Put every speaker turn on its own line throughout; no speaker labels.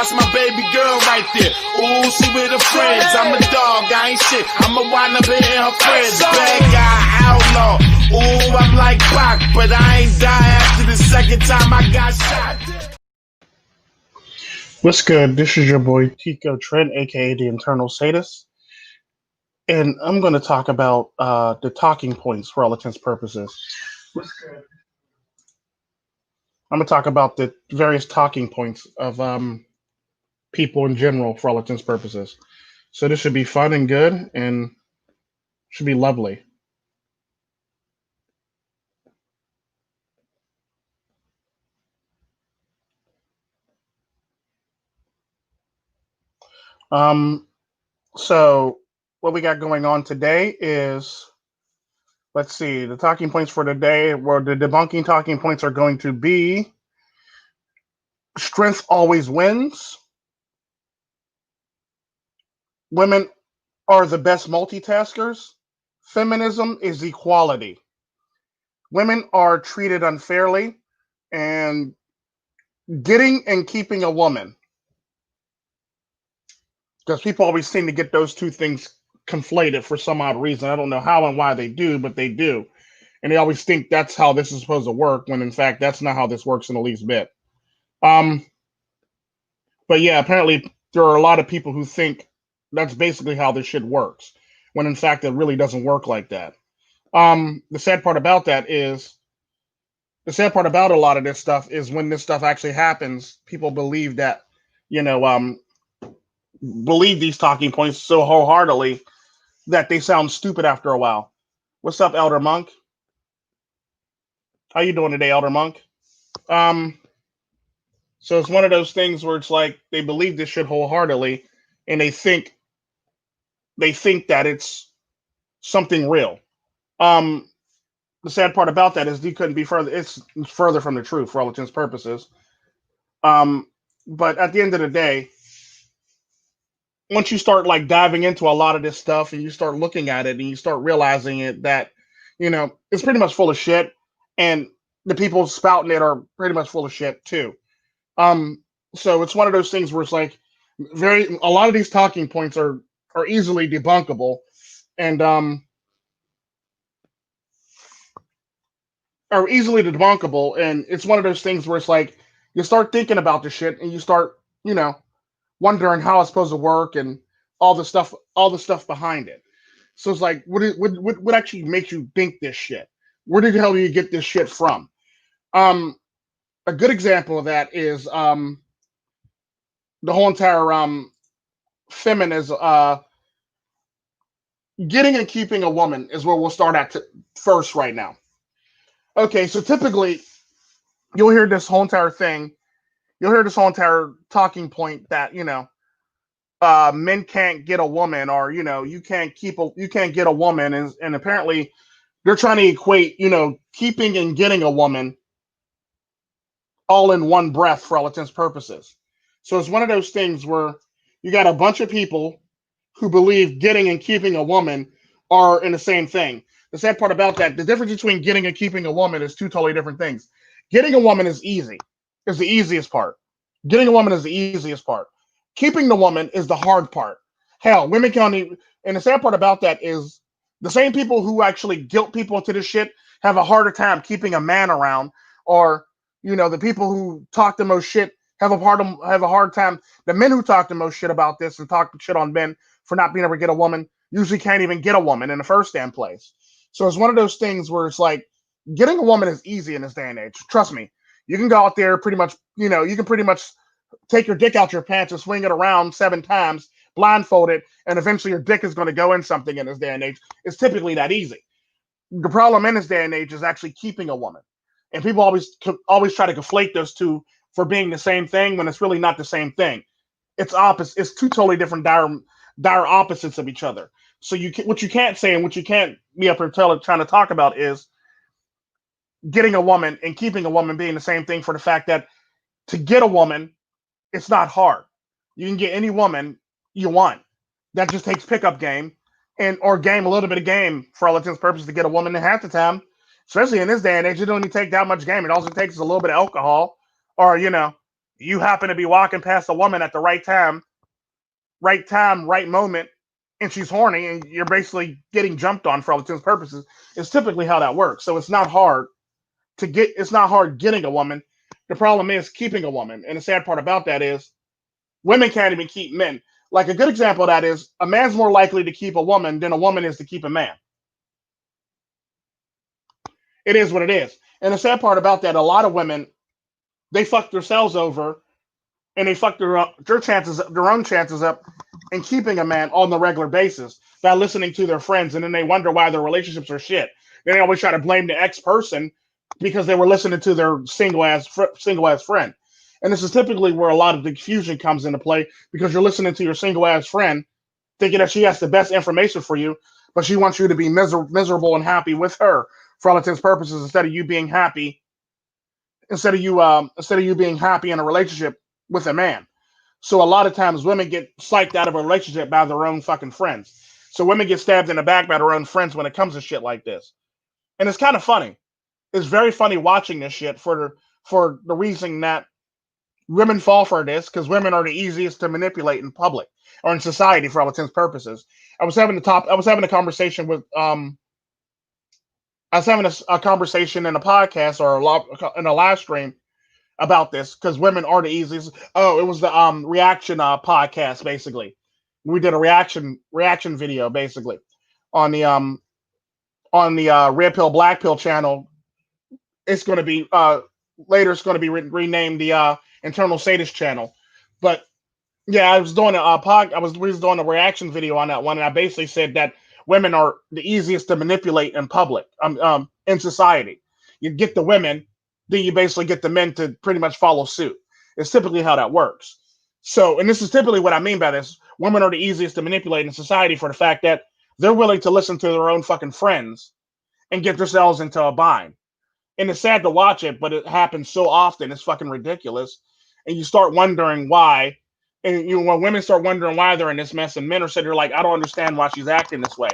That's my baby girl right there. Ooh, she with her friends. I'm a dog, I ain't shit. I'ma wind up in her friends. Bad guy, outlaw. Ooh, I'm like Pac, but I ain't die after the second time I got shot.
What's good? This is your boy Tico Trent, aka the Internal Sadist, and I'm going to talk about the talking points for all intents and purposes. What's good? I'm going to talk about the various talking points of people in general for all intents and purposes. So this should be fun and good, and should be lovely. So what we got going on today is, let's see, the talking points for today, where the debunking talking points are going to be: strength always wins. Women are the best multitaskers. Feminism is equality. Women are treated unfairly, and getting and keeping a woman. Because people always seem to get those two things conflated for some odd reason. I don't know how and why they do, but they do. And they always think that's how this is supposed to work, when in fact that's not how this works in the least bit. But yeah, apparently there are a lot of people who think that's basically how this shit works, when in fact it really doesn't work like that. The sad part about a lot of this stuff is when this stuff actually happens, people believe that, believe these talking points so wholeheartedly that they sound stupid after a while. What's up, Elder Monk? How you doing today, Elder Monk? So it's one of those things where it's like they believe this shit wholeheartedly, and they think that it's something real. The sad part about that is you couldn't be further. It's further from the truth for all intents and purposes. But at the end of the day, once you start like diving into a lot of this stuff and you start looking at it and you start realizing it that, it's pretty much full of shit, and the people spouting it are pretty much full of shit too. So it's one of those things where it's like a lot of these talking points are easily debunkable, and and it's one of those things where it's like you start thinking about the shit and you start, wondering how it's supposed to work and all the stuff behind it. So it's like, what actually makes you think this shit? Where the hell do you get this shit from? A good example of that is the whole entire feminism. Getting and keeping a woman is where we'll start at first right now. Okay, so typically you'll hear this whole entire thing. You'll hear this whole entire talking point that men can't get a woman, or you can't get a woman, and apparently they're trying to equate keeping and getting a woman all in one breath for all intents and purposes. So it's one of those things where you got a bunch of people who believe getting and keeping a woman are in the same thing. The sad part about that, the difference between getting and keeping a woman is two totally different things. Getting a woman is easy. It's the easiest part. Getting a woman is the easiest part. Keeping the woman is the hard part. Hell, women can't even, and the sad part about that is the same people who actually guilt people into this shit have a harder time keeping a man around, or the people who talk the most shit have a hard time. The men who talk the most shit about this and talk shit on men for not being able to get a woman usually can't even get a woman in the first damn place. So it's one of those things where it's like getting a woman is easy in this day and age. Trust me. You can go out there pretty much, you can pretty much take your dick out your pants and swing it around 7 times, blindfolded, and eventually your dick is going to go in something in this day and age. It's typically that easy. The problem in this day and age is actually keeping a woman. And people always try to conflate those two for being the same thing when it's really not the same thing. It's opposite. It's two totally different dire opposites of each other. So what you can't say and what you can't be up here trying to talk about is getting a woman and keeping a woman being the same thing, for the fact that to get a woman, it's not hard. You can get any woman you want. That just takes pickup game or a little bit of game for all intents and purposes to get a woman. And half the time, especially in this day and age, it don't even take that much game. It also takes a little bit of alcohol, or you happen to be walking past a woman at the right time, right moment, and she's horny, and you're basically getting jumped on for all intents and purposes. It's typically how that works. So it's not hard it's not hard getting a woman. The problem is keeping a woman. And the sad part about that is women can't even keep men. Like a good example of that is a man's more likely to keep a woman than a woman is to keep a man. It is what it is. And the sad part about that, a lot of women, they fuck themselves over and they fuck their own chances up in keeping a man on the regular basis by listening to their friends, and then they wonder why their relationships are shit. Then they always try to blame the ex person because they were listening to their single ass friend. And this is typically where a lot of the confusion comes into play because you're listening to your single ass friend, thinking that she has the best information for you, but she wants you to be miserable and happy with her for all intents and purposes instead of you being happy being happy in a relationship with a man. So a lot of times women get psyched out of a relationship by their own fucking friends. So women get stabbed in the back by their own friends when it comes to shit like this. And it's kind of funny. It's very funny watching this shit for the reason that women fall for this because women are the easiest to manipulate in public or in society for all intents and purposes. I was having a conversation with a conversation in a podcast or in a live stream about this because women are the easiest. Oh, it was the reaction podcast basically. We did a reaction video basically on the Red Pill Black Pill channel. It's going to be later. It's going to be renamed the Internal Sadist channel. But yeah, I was doing we was doing a reaction video on that one, and I basically said that women are the easiest to manipulate in public, in society. You get the women, then you basically get the men to pretty much follow suit. It's typically how that works. So, and this is typically what I mean by this: women are the easiest to manipulate in society for the fact that they're willing to listen to their own fucking friends and get themselves into a bind. And it's sad to watch it, but it happens so often. It's fucking ridiculous. And you start wondering why. And when women start wondering why they're in this mess, and men are sitting there like, I don't understand why she's acting this way.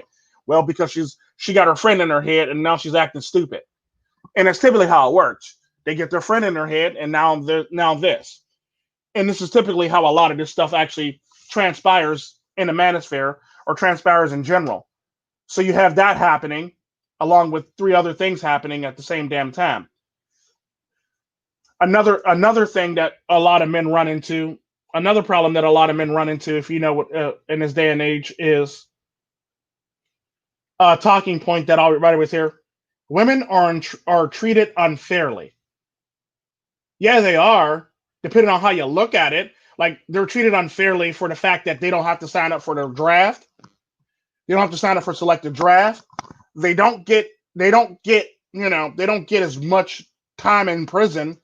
Well, because she got her friend in her head, and now she's acting stupid. And that's typically how it works. They get their friend in their head, and now this. And this is typically how a lot of this stuff actually transpires in the manosphere or transpires in general. So you have that happening, along with three other things happening at the same damn time. Another thing that a lot of men run into, another problem that a lot of men run into, if you know what in this day and age, is a talking point that I'll right away here. Women are treated unfairly. Yeah, they are, depending on how you look at it. Like they're treated unfairly for the fact that they don't have to sign up for their draft. They don't have to sign up for selective draft. They don't get as much time in prison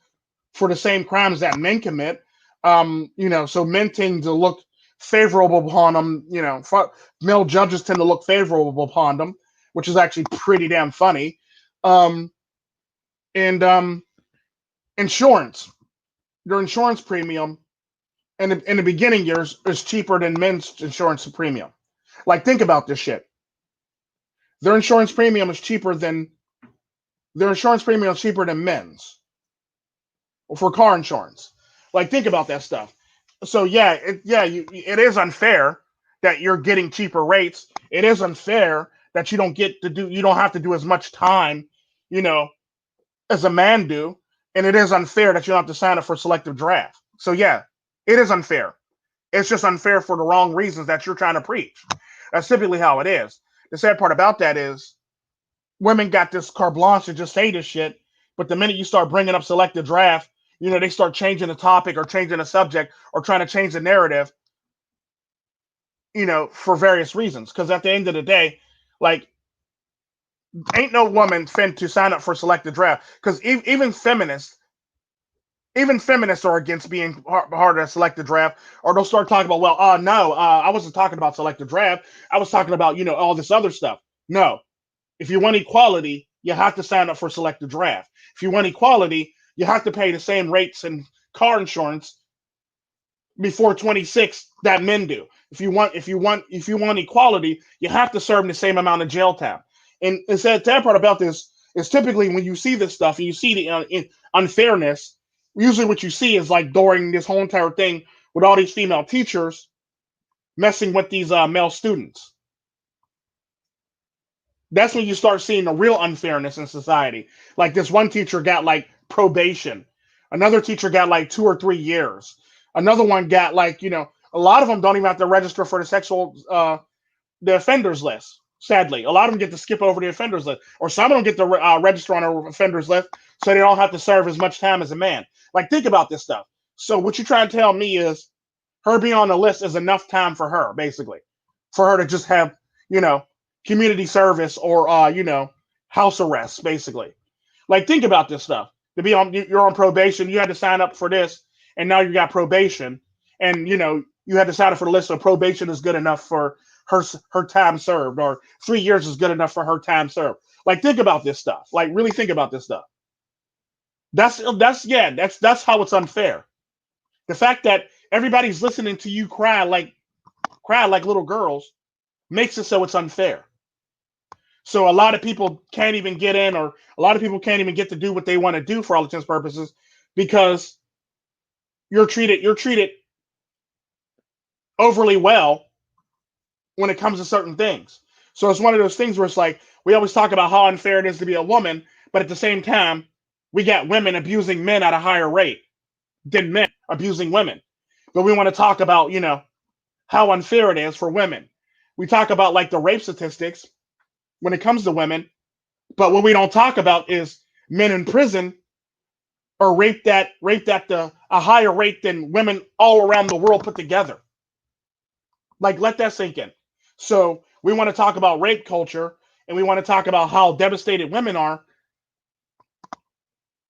for the same crimes that men commit. So men tend to look favorable upon them. Male judges tend to look favorable upon them, which is actually pretty damn funny. Insurance, their insurance premium in the beginning years is cheaper than men's insurance premium. Like, think about this shit. Their insurance premium is cheaper than men's for car insurance. Like, think about that stuff. So yeah, it is unfair that you're getting cheaper rates. It is unfair that you don't have to do as much time, as a man do. And it is unfair that you don't have to sign up for selective draft. So yeah, it is unfair. It's just unfair for the wrong reasons that you're trying to preach. That's typically how it is. The sad part about that is women got this carte blanche to just say this shit, but the minute you start bringing up selective draft, they start changing the topic or changing the subject or trying to change the narrative, for various reasons. Because at the end of the day, like, ain't no woman fin to sign up for selective draft. Because even feminists are against being hard at selective draft, or they'll start talking about, I wasn't talking about selective draft. I was talking about, all this other stuff. No, if you want equality, you have to sign up for selective draft. If you want equality, you have to pay the same rates and car insurance before 26 that men do. If you want equality, you have to serve the same amount of jail time. And the sad part about this is typically when you see this stuff and you see the unfairness, usually what you see is like during this whole entire thing with all these female teachers messing with these male students. That's when you start seeing the real unfairness in society. Like this one teacher got like probation, another teacher got like 2 or 3 years, another one got like a lot of them don't even have to register for the the offenders list. Sadly, a lot of them get to skip over the offenders list, or some of them get to register on a offenders list, so they don't have to serve as much time as a man. Like, think about this stuff. So, what you're trying to tell me is, her being on the list is enough time for her, basically, for her to just have, you know, community service or, house arrest, basically. Like, think about this stuff. You're on probation. You had to sign up for this, and now you got probation, and you had to sign up for the list. So probation is good enough for her time served, or 3 years is good enough for her time served. Like, think about this stuff. Like, really think about this stuff. That's how it's unfair. The fact that everybody's listening to you cry like little girls makes it so it's unfair. So a lot of people can't even get in, or a lot of people can't even get to do what they want to do for all intents and purposes, because you're treated overly well when it comes to certain things. So it's one of those things where it's like, we always talk about how unfair it is to be a woman, but at the same time, we got women abusing men at a higher rate than men abusing women. But we want to talk about, how unfair it is for women. We talk about like the rape statistics when it comes to women, but what we don't talk about is men in prison are raped at a higher rate than women all around the world put together. Like, let that sink in. So we want to talk about rape culture, and we want to talk about how devastated women are,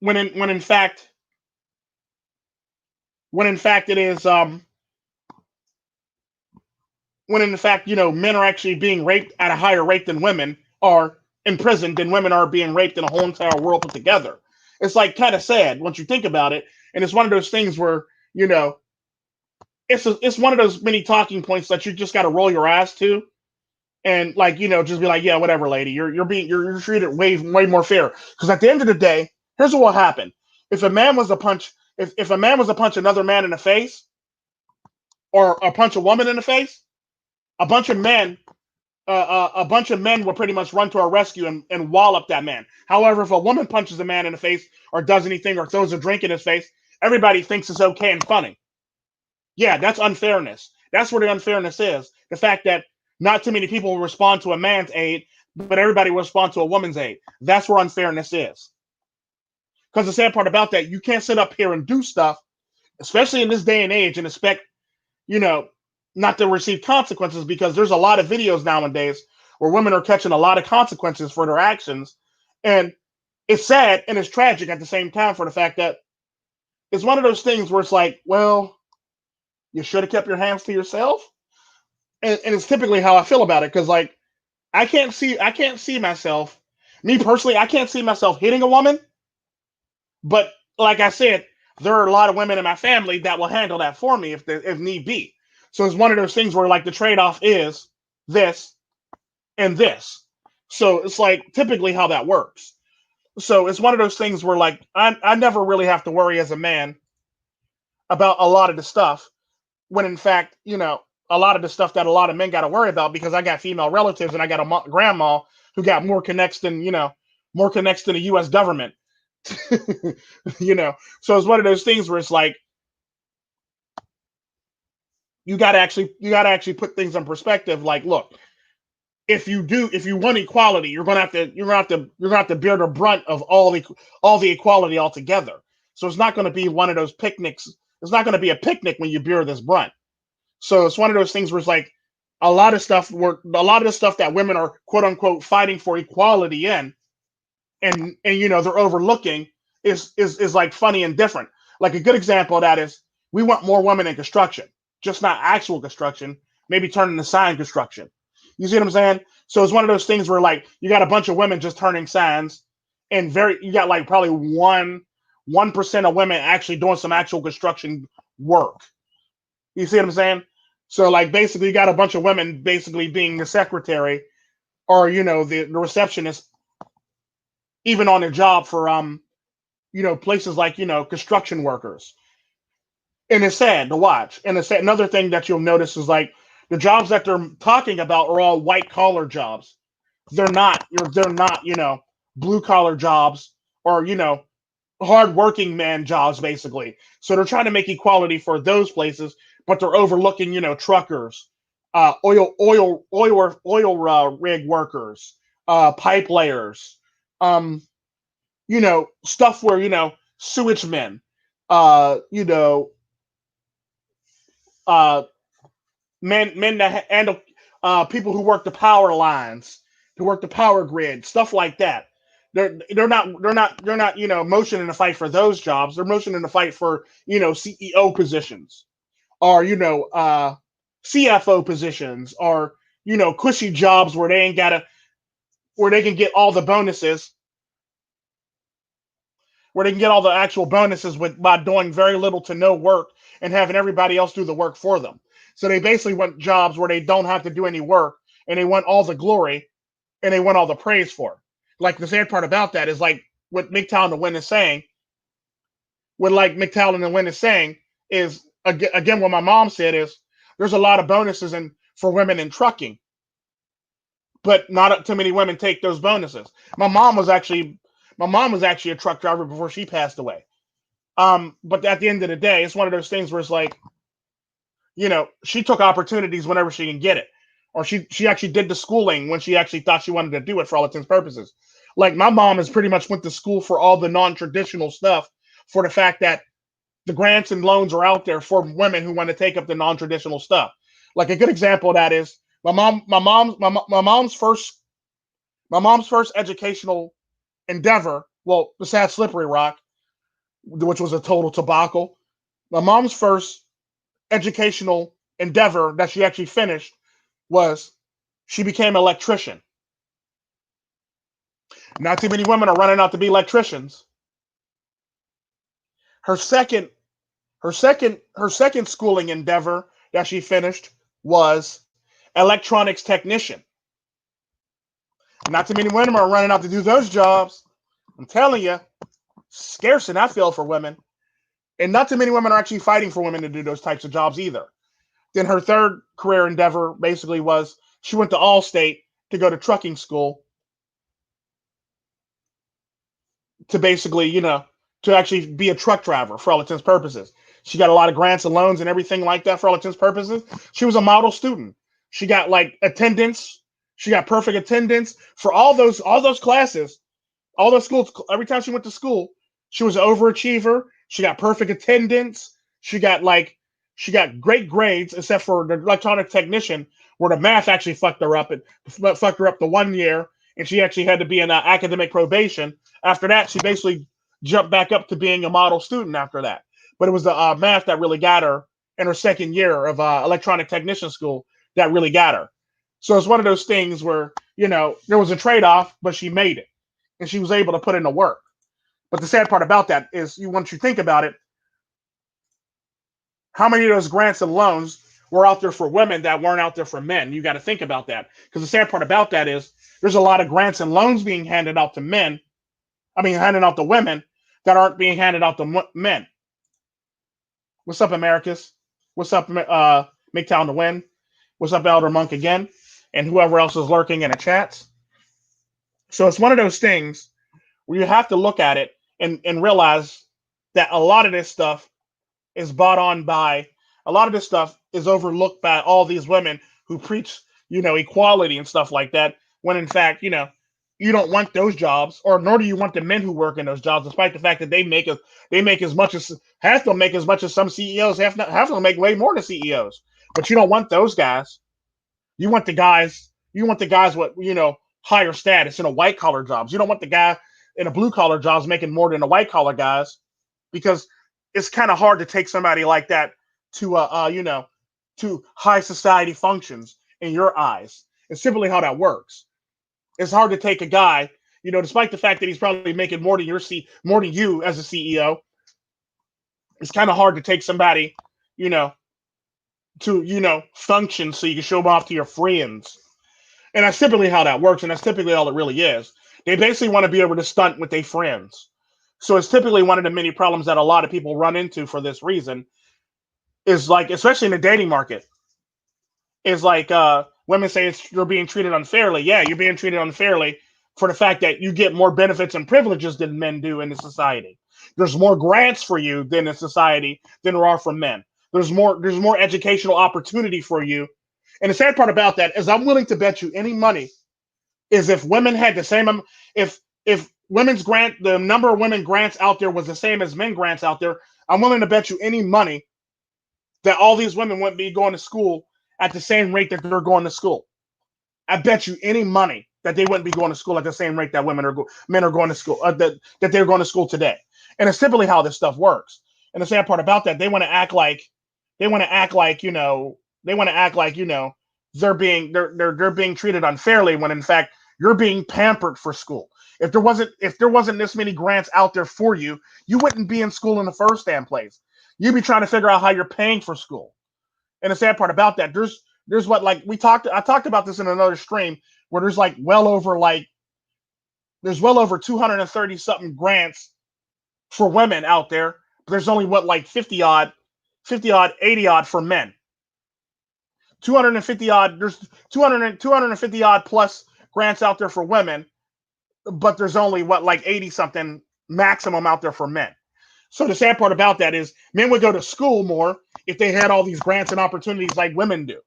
when in fact it is when in fact men are actually being raped at a higher rate than women are in prison, than women are being raped in a whole entire world put together. It's like kind of sad once you think about it, and it's one of those things where it's one of those many talking points that you just got to roll your eyes to, and like just be like, yeah, whatever, lady, you're treated way more fair, because at the end of the day, here's what will happen. If a man was to punch if a man was to punch another man in the face, or punch a woman in the face, a bunch of men will pretty much run to our rescue and wallop that man. However, if a woman punches a man in the face, or does anything, or throws a drink in his face, everybody thinks it's okay and funny. Yeah, that's unfairness. That's where the unfairness is. The fact that not too many people will respond to a man's aid, but everybody will respond to a woman's aid. That's where unfairness is. Because the sad part about that, you can't sit up here and do stuff, especially in this day and age, and expect, not to receive consequences, because there's a lot of videos nowadays where women are catching a lot of consequences for their actions. And it's sad and it's tragic at the same time, for the fact that it's one of those things where it's like, well, you should have kept your hands to yourself. And it's typically how I feel about it, because like I can't see myself, me personally, I can't see myself hitting a woman. But like I said, there are a lot of women in my family that will handle that for me if need be. So it's one of those things where like the trade-off is this and this. So it's like typically how that works. So it's one of those things where like I never really have to worry as a man about a lot of the stuff, when in fact, a lot of the stuff that a lot of men got to worry about, because I got female relatives and I got a grandma who got more connects than the U.S. government. So it's one of those things where it's like, you got to actually put things in perspective. Like, look, if you want equality, you're gonna have to bear the brunt of all the equality altogether. So it's not going to be one of those picnics. It's not going to be a picnic when you bear this brunt. So it's one of those things where it's like a lot of the stuff that women are quote unquote fighting for equality in, and they're overlooking, is like funny and different. Like a good example of that is, we want more women in construction, just not actual construction, maybe turning the sign construction. You see what I'm saying? So it's one of those things where like you got a bunch of women just turning signs, and you got like probably 1% of women actually doing some actual construction work. You see what I'm saying? So like basically you got a bunch of women basically being the secretary, or the receptionist, even on a job for places like, construction workers. And it's sad to watch. And it's sad. Another thing that you'll notice is like the jobs that they're talking about are all white collar jobs. They're not blue collar jobs or hard working man jobs basically. So they're trying to make equality for those places, but they're overlooking truckers, oil rig workers, pipe layers, stuff where sewage men, uh, you know, uh, men that handle people who work the power lines, who work the power grid, stuff like that. They're not motioning to fight for those jobs. They're motioning to fight for CEO positions or CFO positions or cushy jobs where they ain't gotta where they can get all the bonuses where they can get all the actual bonuses by doing very little to no work and having everybody else do the work for them. So they basically want jobs where they don't have to do any work and they want all the glory and they want all the praise for it. Like the sad part about that is like what MGTOW and the Win is saying. What like MGTOW and the Win is saying is again what my mom said is there's a lot of bonuses for women in trucking, but not too many women take those bonuses. My mom was actually a truck driver before she passed away. But at the end of the day, it's one of those things where it's like, she took opportunities whenever she can get it. Or she actually did the schooling when she actually thought she wanted to do it for all intents and purposes. Like my mom has pretty much went to school for all the non-traditional stuff for the fact that the grants and loans are out there for women who want to take up the non-traditional stuff. Like a good example of that is my mom's first educational endeavor, well, the Sad Slippery Rock, which was a total debacle. My mom's first educational endeavor that she actually finished was she became an electrician. Not too many women are running out to be electricians. Her second schooling endeavor that she finished was electronics technician. Not too many women are running out to do those jobs. I'm telling you, scarce in that field for women. And not too many women are actually fighting for women to do those types of jobs either. Then her third career endeavor basically was she went to Allstate to go to trucking school to basically, to actually be a truck driver for all intents and purposes. She got a lot of grants and loans and everything like that for all intents and purposes. She was a model student. She got like attendance. She got perfect attendance for all those classes, all those schools. Every time she went to school, she was an overachiever. She got perfect attendance. She got great grades, except for the electronic technician, where the math actually fucked her up. It fucked her up the 1 year, and she actually had to be in academic probation. After that, she basically jumped back up to being a model student after that. But it was the math that really got her in her second year of electronic technician school that really got her. So it's one of those things where, there was a trade-off, but she made it. And she was able to put in the work. But the sad part about that is, once you think about it, how many of those grants and loans were out there for women that weren't out there for men? You got to think about that. Because the sad part about that is there's a lot of grants and loans being handed out to men. Handed out to women that aren't being handed out to men. What's up, Americus? What's up, MGTOW and the Win? What's up, Elder Monk again? And whoever else is lurking in the chats. So it's one of those things where you have to look at it and realize that a lot of this stuff is overlooked by all these women who preach, equality and stuff like that, when in fact, you don't want those jobs, or nor do you want the men who work in those jobs, despite the fact that they make as much as half them make as much as some CEOs, half them make way more than CEOs. But you don't want those guys. You want the guys with higher status in a white collar jobs. You don't want the guy in a blue collar jobs making more than the white collar guys, because it's kind of hard to take somebody like that to to high society functions in your eyes. It's simply how that works. It's hard to take a guy, despite the fact that he's probably making more than you as a CEO. It's kind of hard to take somebody, to function so you can show them off to your friends. And that's typically how that works, and that's typically all it really is. They basically want to be able to stunt with their friends. So it's typically one of the many problems that a lot of people run into for this reason is like, especially in the dating market, is like women say you're being treated unfairly. Yeah, you're being treated unfairly for the fact that you get more benefits and privileges than men do in the society. There's more grants for you than in society than there are for men. There's more educational opportunity for you. And the sad part about that is I'm willing to bet you any money is if women had the same if women's grant the number of women grants out there was the same as men grants out there, I'm willing to bet you any money that all these women wouldn't be going to school at the same rate that they're going to school. I bet you any money that they wouldn't be going to school at the same rate that men are going to school that they're going to school today. And it's simply how this stuff works. And the sad part about that, they want to act like they're being treated unfairly when in fact you're being pampered for school. If there wasn't this many grants out there for you, you wouldn't be in school in the first damn place. You'd be trying to figure out how you're paying for school. And the sad part about that, there's what like I talked about this in another stream where there's well over 230 something grants for women out there, but there's only what like 50 odd, 80 odd for men. 250 odd, there's 250 odd plus grants out there for women, but there's only what like 80 something maximum out there for men. So the sad part about that is men would go to school more if they had all these grants and opportunities like women do.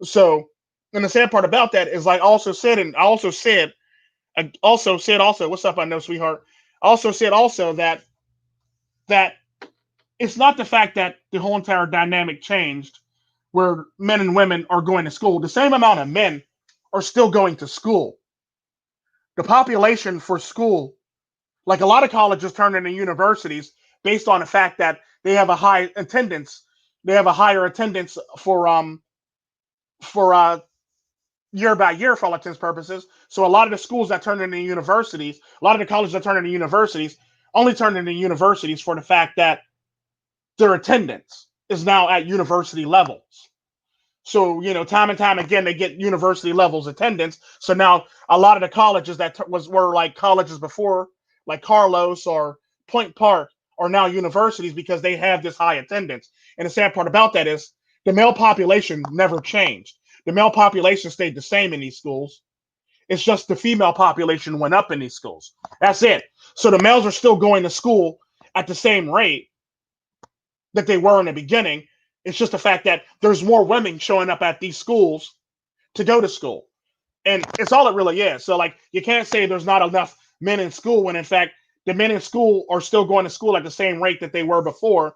So, and the sad part about that is like also said, what's up, I know, sweetheart. Also said also that it's not the fact that the whole entire dynamic changed where men and women are going to school. The same amount of men are still going to school. The population for school, like a lot of colleges turn into universities based on the fact that they have a high attendance. They have a higher attendance for year by year for all intents purposes. So a lot of the schools that turn into universities, a lot of the colleges that turn into universities, only turn into universities for the fact that their attendance is now at university levels. So, time and time again, they get university levels attendance. So now a lot of the colleges that were like colleges before, like Carlos or Point Park, are now universities because they have this high attendance. And the sad part about that is the male population never changed. The male population stayed the same in these schools. It's just the female population went up in these schools. That's it. So the males are still going to school at the same rate that they were in the beginning. It's just the fact that there's more women showing up at these schools to go to school. And it's all it really is. So like you can't say there's not enough men in school when in fact the men in school are still going to school at the same rate that they were before.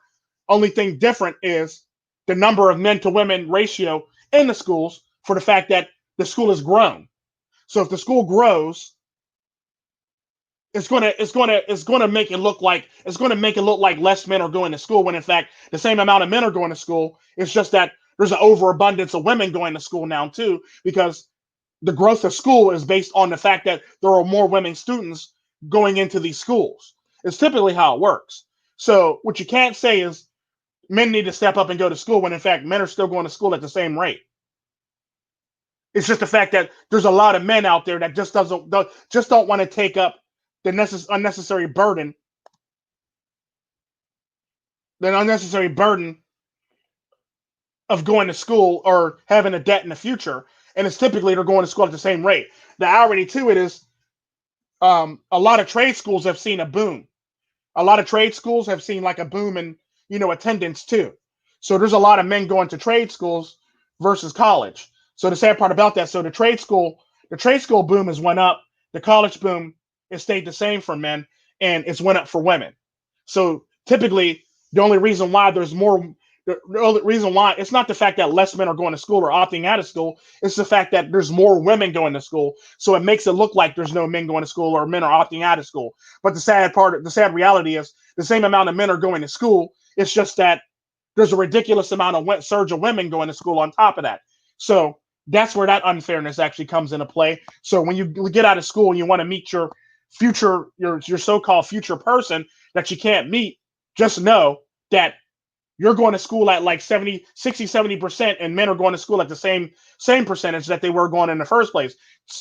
Only thing different is the number of men to women ratio in the schools for the fact that the school has grown. So if the school grows, it's gonna make it look like less men are going to school when in fact the same amount of men are going to school. It's just that there's an overabundance of women going to school now too, because the growth of school is based on the fact that there are more women students going into these schools. It's typically how it works. So what you can't say is men need to step up and go to school when in fact men are still going to school at the same rate. It's just the fact that there's a lot of men out there that just don't want to take up the unnecessary burden of going to school or having a debt in the future. And it's typically they're going to school at the same rate. The irony to it is a lot of trade schools have seen a boom. A lot of trade schools have seen like a boom in, attendance too. So there's a lot of men going to trade schools versus college. So the sad part about that, so the trade school boom has went up. The college boom has stayed the same for men, and it's went up for women. So typically, the only reason why it's not the fact that less men are going to school or opting out of school. It's the fact that there's more women going to school. So it makes it look like there's no men going to school or men are opting out of school. But the sad reality is the same amount of men are going to school. It's just that there's a ridiculous amount of surge of women going to school on top of that. So that's where that unfairness actually comes into play. So when you get out of school and you want to meet your so-called future person that you can't meet, just know that you're going to school at like 70% and men are going to school at the same percentage that they were going in the first place.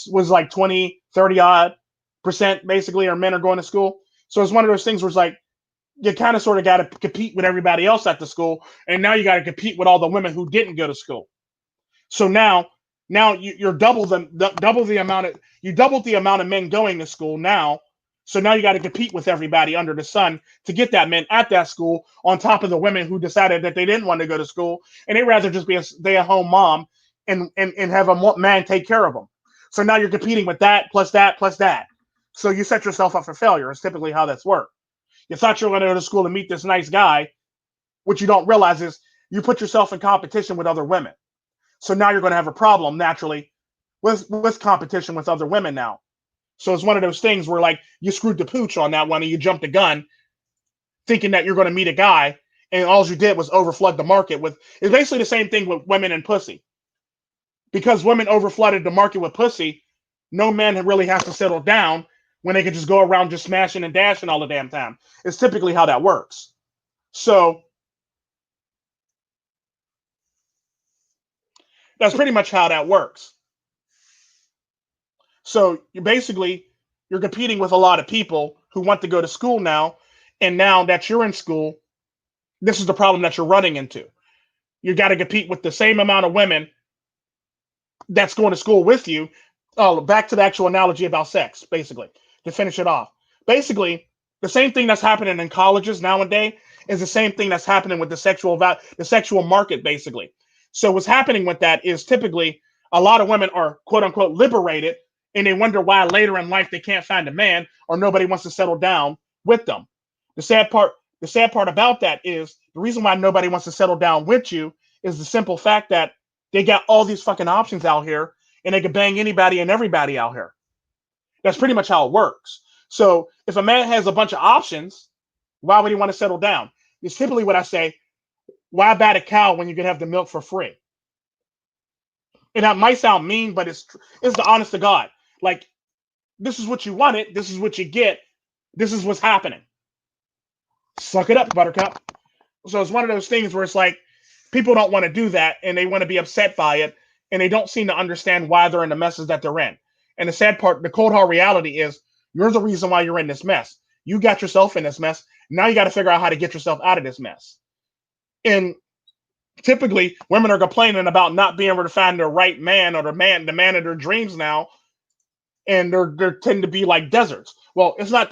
It was like 20, 30 odd percent basically, or men are going to school. So it's one of those things where it's like you kind of sort of got to compete with everybody else at the school, and now you got to compete with all the women who didn't go to school. So now you're double the amount of you doubled the amount of men going to school now. So now you got to compete with everybody under the sun to get that men at that school, on top of the women who decided that they didn't want to go to school and they'd rather just be a stay-at-home mom and have a man take care of them. So now you're competing with that plus that plus that. So you set yourself up for failure. It's typically how that's worked. You thought you were going to go to school to meet this nice guy. What you don't realize is you put yourself in competition with other women. So now you're going to have a problem naturally with competition with other women now. So it's one of those things where like you screwed the pooch on that one and you jumped the gun thinking that you're going to meet a guy, and all you did was overflood the market with. It's basically the same thing with women and pussy. Because women overflooded the market with pussy, no man really has to settle down when they can just go around just smashing and dashing all the damn time. It's typically how that works. So that's pretty much how that works. So you're competing with a lot of people who want to go to school now, and now that you're in school, this is the problem that you're running into. You got to compete with the same amount of women that's going to school with you. Oh, back to the actual analogy about sex, basically, to finish it off. Basically, the same thing that's happening in colleges nowadays is the same thing that's happening with the sexual market, basically. So what's happening with that is typically a lot of women are quote unquote liberated, and they wonder why later in life they can't find a man or nobody wants to settle down with them. The sad part about that is the reason why nobody wants to settle down with you is the simple fact that they got all these fucking options out here and they can bang anybody and everybody out here. That's pretty much how it works. So if a man has a bunch of options, why would he want to settle down? It's typically what I say, why bat a cow when you can have the milk for free? And that might sound mean, but it's the honest to God. Like, this is what you wanted, this is what you get, this is what's happening. Suck it up, buttercup. So it's one of those things where it's like people don't want to do that and they want to be upset by it, and they don't seem to understand why they're in the messes that they're in. And the sad part, the cold hard reality is you're the reason why you're in this mess. You got yourself in this mess. Now you got to figure out how to get yourself out of this mess. And typically women are complaining about not being able to find the right man or the man of their dreams now, and they tend to be like deserts. Well, it's not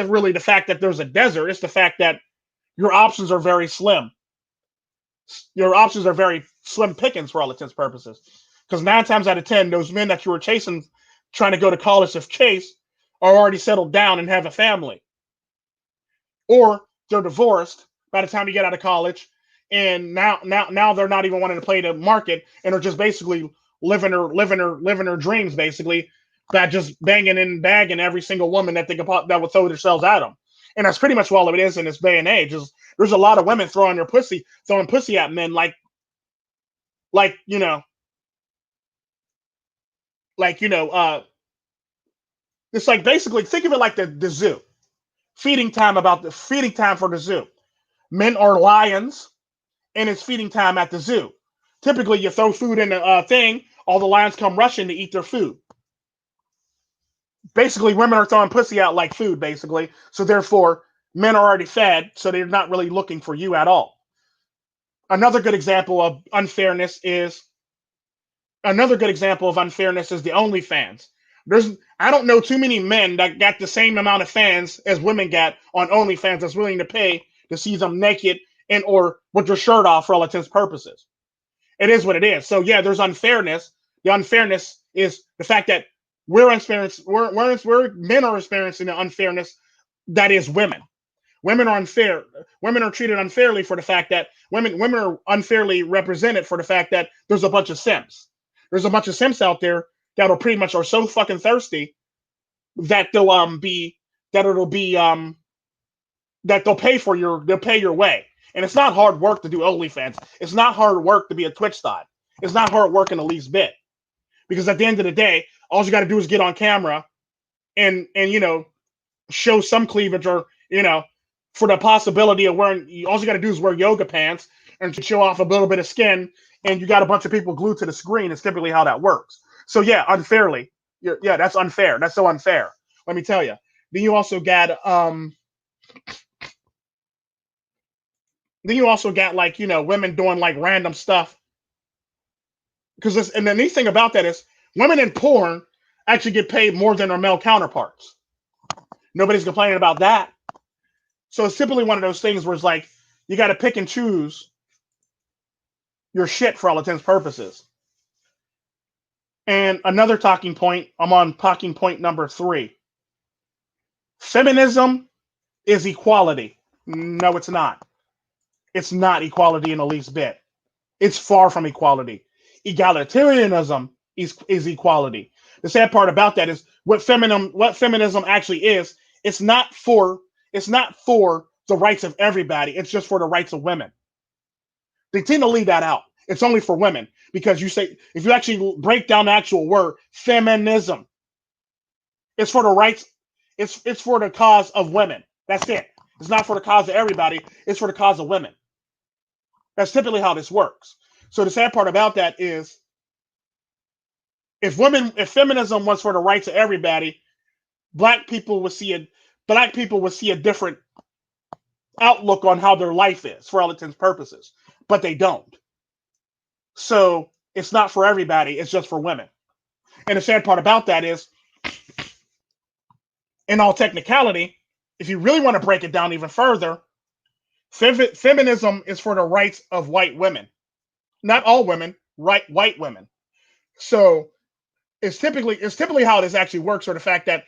really the fact that there's a desert. It's the fact that your options are very slim. Your options are very slim pickings for all intents and purposes. Because 9 times out of 10, those men that you were chasing, trying to go to college to chase, are already settled down and have a family, or they're divorced by the time you get out of college, and now they're not even wanting to play the market, and are just basically living their dreams, basically, by just banging and bagging every single woman that that would throw themselves at them. And that's pretty much all it is in this day and age. There's a lot of women throwing pussy at men like you know it's like, basically, think of it like the zoo. Feeding time for the zoo. Men are lions, and it's feeding time at the zoo. Typically, you throw food in a thing, all the lions come rushing to eat their food. Basically, women are throwing pussy out like food, basically. So therefore, men are already fed, so they're not really looking for you at all. Another good example of unfairness is the OnlyFans. I don't know too many men that got the same amount of fans as women got on OnlyFans that's willing to pay to see them naked and or with their shirt off for all intents and purposes. It is what it is. So yeah, there's unfairness. The unfairness is the fact that men are experiencing the unfairness that is women. Women are unfair. Women are treated unfairly for the fact that women are unfairly represented for the fact that there's a bunch of simps. There's a bunch of simps out there that are so fucking thirsty that they'll pay your way. And it's not hard work to do OnlyFans. It's not hard work to be a Twitch star. It's not hard work in the least bit. Because at the end of the day, all you got to do is get on camera and show some cleavage, or for the possibility of wearing. All you got to do is wear yoga pants and show off a little bit of skin, and you got a bunch of people glued to the screen. It's typically how that works. So yeah, unfairly, yeah, that's unfair. That's so unfair. Let me tell you. Then you also got like, women doing like random stuff. And the neat thing about that is women in porn actually get paid more than their male counterparts. Nobody's complaining about that. So it's typically one of those things where it's like you got to pick and choose your shit for all intents and purposes. And another talking point, I'm on talking point number 3. Feminism is equality. No, it's not. It's not equality in the least bit. It's far from equality. Egalitarianism is equality. The sad part about that is what feminism actually is. It's not for the rights of everybody. It's just for the rights of women. They tend to leave that out. It's only for women because if you actually break down the actual word feminism, it's for the rights. It's for the cause of women. That's it. It's not for the cause of everybody. It's for the cause of women. That's typically how this works. So the sad part about that is if feminism was for the rights of everybody, black people would see a different outlook on how their life is for all intents and purposes, but they don't. So it's not for everybody, it's just for women. And the sad part about that is, in all technicality, if you really want to break it down even further, feminism is for the rights of white women. Not all women, white women. So it's typically how this actually works, or the fact that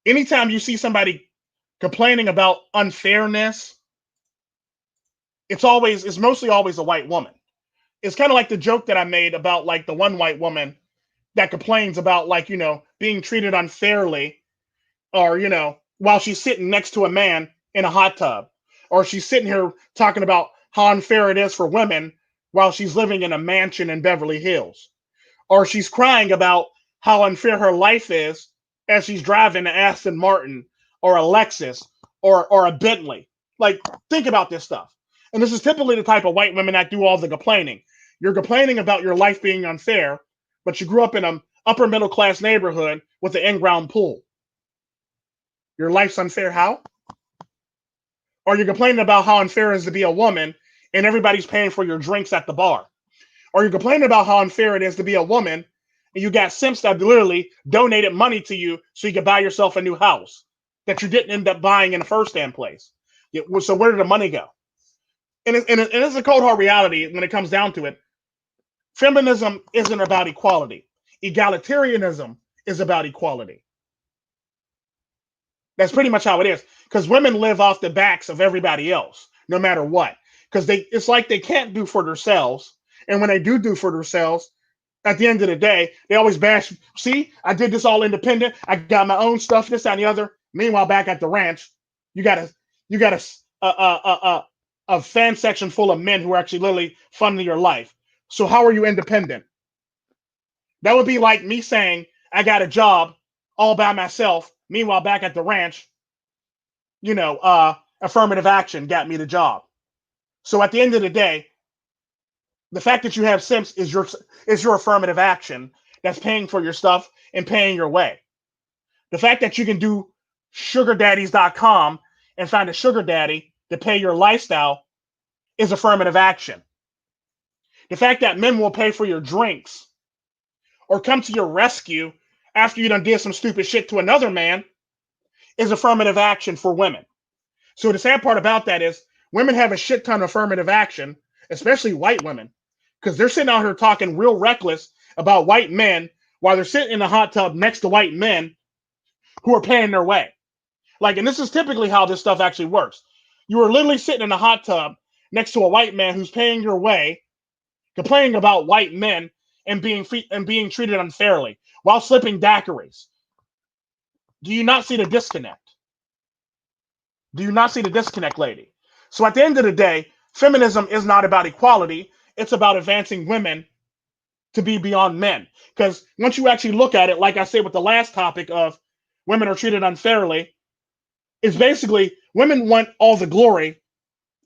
anytime you see somebody complaining about unfairness, it's mostly always a white woman. It's kind of like the joke that I made about like the one white woman that complains about like, being treated unfairly, or, while she's sitting next to a man in a hot tub, or she's sitting here talking about how unfair it is for women while she's living in a mansion in Beverly Hills, or she's crying about how unfair her life is as she's driving an Aston Martin or a Lexus or a Bentley. Like, think about this stuff. And this is typically the type of white women that do all the complaining. You're complaining about your life being unfair, but you grew up in an upper middle class neighborhood with an in-ground pool. Your life's unfair how? Or you're complaining about how unfair it is to be a woman and everybody's paying for your drinks at the bar. Or you're complaining about how unfair it is to be a woman and you got simps that literally donated money to you so you could buy yourself a new house that you didn't end up buying in the first damn place. So where did the money go? And it's a cold hard reality when it comes down to it. Feminism isn't about equality. Egalitarianism is about equality. That's pretty much how it is. Because women live off the backs of everybody else, no matter what. Because it's like they can't do for themselves. And when they do for themselves, at the end of the day, they always bash. See, I did this all independent. I got my own stuff, this, that, and the other. Meanwhile, back at the ranch, you got a fan section full of men who are actually literally funding your life. So how are you independent? That would be like me saying I got a job all by myself. Meanwhile, back at the ranch, affirmative action got me the job. So at the end of the day, the fact that you have simps is your affirmative action that's paying for your stuff and paying your way. The fact that you can do sugardaddies.com and find a sugar daddy to pay your lifestyle is affirmative action. The fact that men will pay for your drinks or come to your rescue after you done did some stupid shit to another man is affirmative action for women. So the sad part about that is women have a shit ton of affirmative action, especially white women, because they're sitting out here talking real reckless about white men while they're sitting in the hot tub next to white men who are paying their way. Like, and this is typically how this stuff actually works. You are literally sitting in a hot tub next to a white man who's paying your way, complaining about white men and being treated unfairly while slipping daiquiris. Do you not see the disconnect? Do you not see the disconnect, lady? So at the end of the day, feminism is not about equality. It's about advancing women to be beyond men. Because once you actually look at it, like I said with the last topic of women are treated unfairly, it's basically women want all the glory,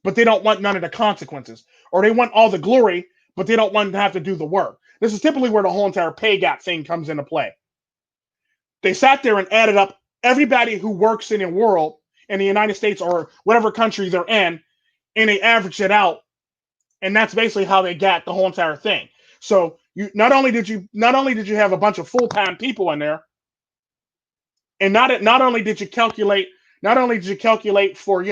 but they don't want none of the consequences. Or they want all the glory, but they don't want to have to do the work. This is typically where the whole entire pay gap thing comes into play. They sat there and added up everybody who works in the world, in the United States or whatever country they're in, and they average it out, and that's basically how they got the whole entire thing. So you not only did you have a bunch of full-time people in there, and not only did you calculate for,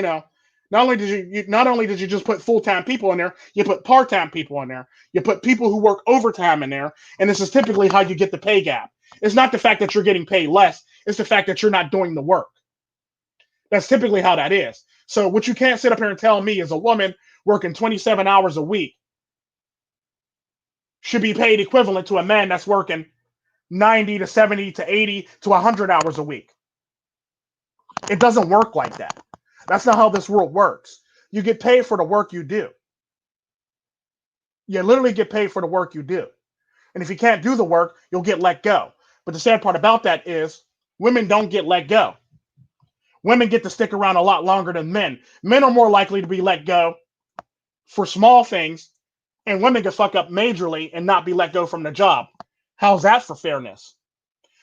not only did you just put full-time people in there, you put part-time people in there, you put people who work overtime in there, and this is typically how you get the pay gap. It's not the fact that you're getting paid less, it's the fact that you're not doing the work. That's typically how that is. So what you can't sit up here and tell me is a woman working 27 hours a week should be paid equivalent to a man that's working 90 to 70 to 80 to 100 hours a week. It doesn't work like that. That's not how this world works. You get paid for the work you do. You literally get paid for the work you do. And if you can't do the work, you'll get let go. But the sad part about that is women don't get let go. Women get to stick around a lot longer than men. Men are more likely to be let go for small things, and women can fuck up majorly and not be let go from the job. How's that for fairness?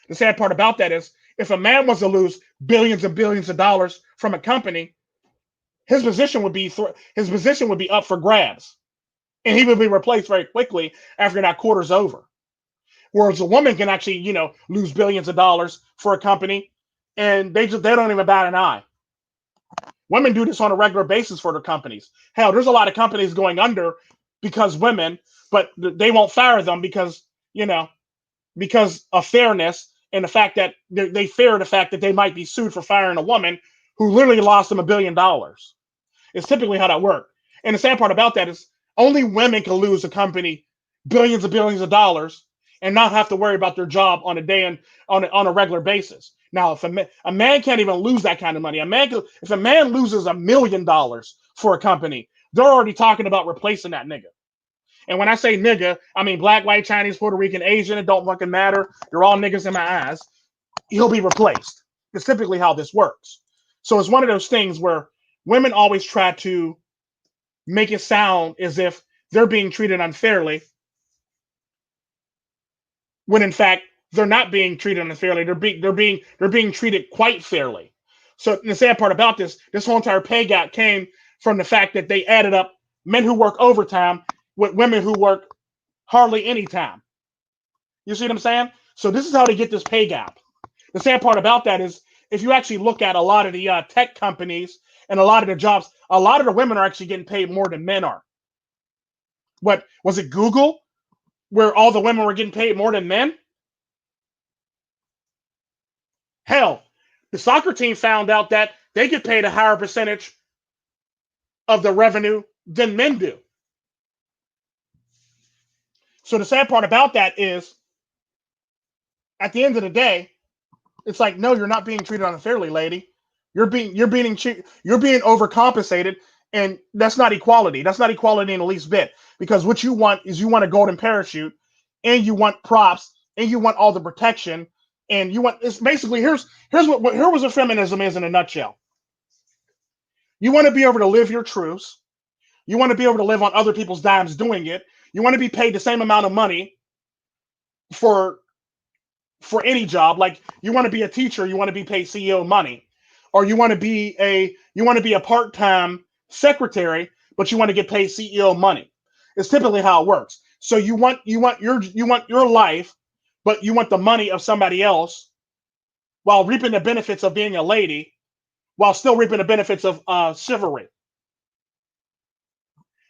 The sad part about that is if a man was to lose billions and billions of dollars from a company, his position would be up for grabs, and he would be replaced very quickly after that quarter's over. Whereas a woman can actually, lose billions of dollars for a company, and they don't even bat an eye. Women do this on a regular basis for their companies. Hell, there's a lot of companies going under because women, but they won't fire them because of fairness and the fact that they fear the fact that they might be sued for firing a woman who literally lost them $1 billion. It's typically how that works. And the sad part about that is only women can lose a company billions of dollars and not have to worry about their job on a regular basis. Now, if a man can't even lose that kind of money, if a man loses $1 million for a company, they're already talking about replacing that nigga. And when I say nigga, I mean black, white, Chinese, Puerto Rican, Asian. It don't fucking matter. They're all niggas in my eyes. He'll be replaced. It's typically how this works. So it's one of those things where women always try to make it sound as if they're being treated unfairly, when in fact they're not being treated unfairly. They're being treated quite fairly. So the sad part about this whole entire pay gap came from the fact that they added up men who work overtime with women who work hardly any time. You see what I'm saying? So this is how they get this pay gap. The sad part about that is if you actually look at a lot of the tech companies and a lot of the jobs, a lot of the women are actually getting paid more than men are. What was it, Google, where all the women were getting paid more than men? Hell, the soccer team found out that they get paid a higher percentage of the revenue than men do. So the sad part about that is, at the end of the day, it's like, no, you're not being treated unfairly, lady. You're being overcompensated, and that's not equality. That's not equality in the least bit. Because what you want is you want a golden parachute, and you want props, and you want all the protection, and you want it's basically here was what feminism is in a nutshell. You want to be able to live your truths. You want to be able to live on other people's dimes doing it. You want to be paid the same amount of money for any job. Like you want to be a teacher, you want to be paid CEO money, or you want to be a part-time secretary, but you want to get paid CEO money. It's typically how it works. So you want your life, but you want the money of somebody else while reaping the benefits of being a lady, while still reaping the benefits of chivalry.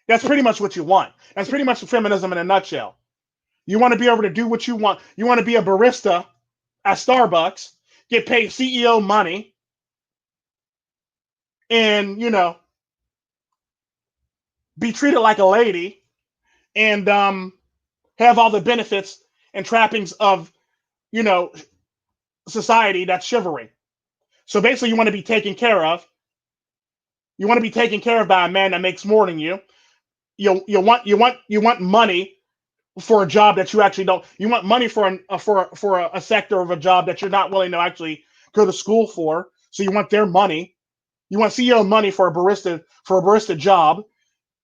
That's pretty much what you want. That's pretty much feminism in a nutshell. You want to be able to do what you want. You want to be a barista at Starbucks, get paid CEO money, and, be treated like a lady, and have all the benefits and trappings of, society that's chivalry. So basically, you want to be taken care of. You want to be taken care of by a man that makes more than you. You want money for a job that you actually don't. You want money for a sector of a job that you're not willing to actually go to school for. So you want their money. You want CEO money for a barista job.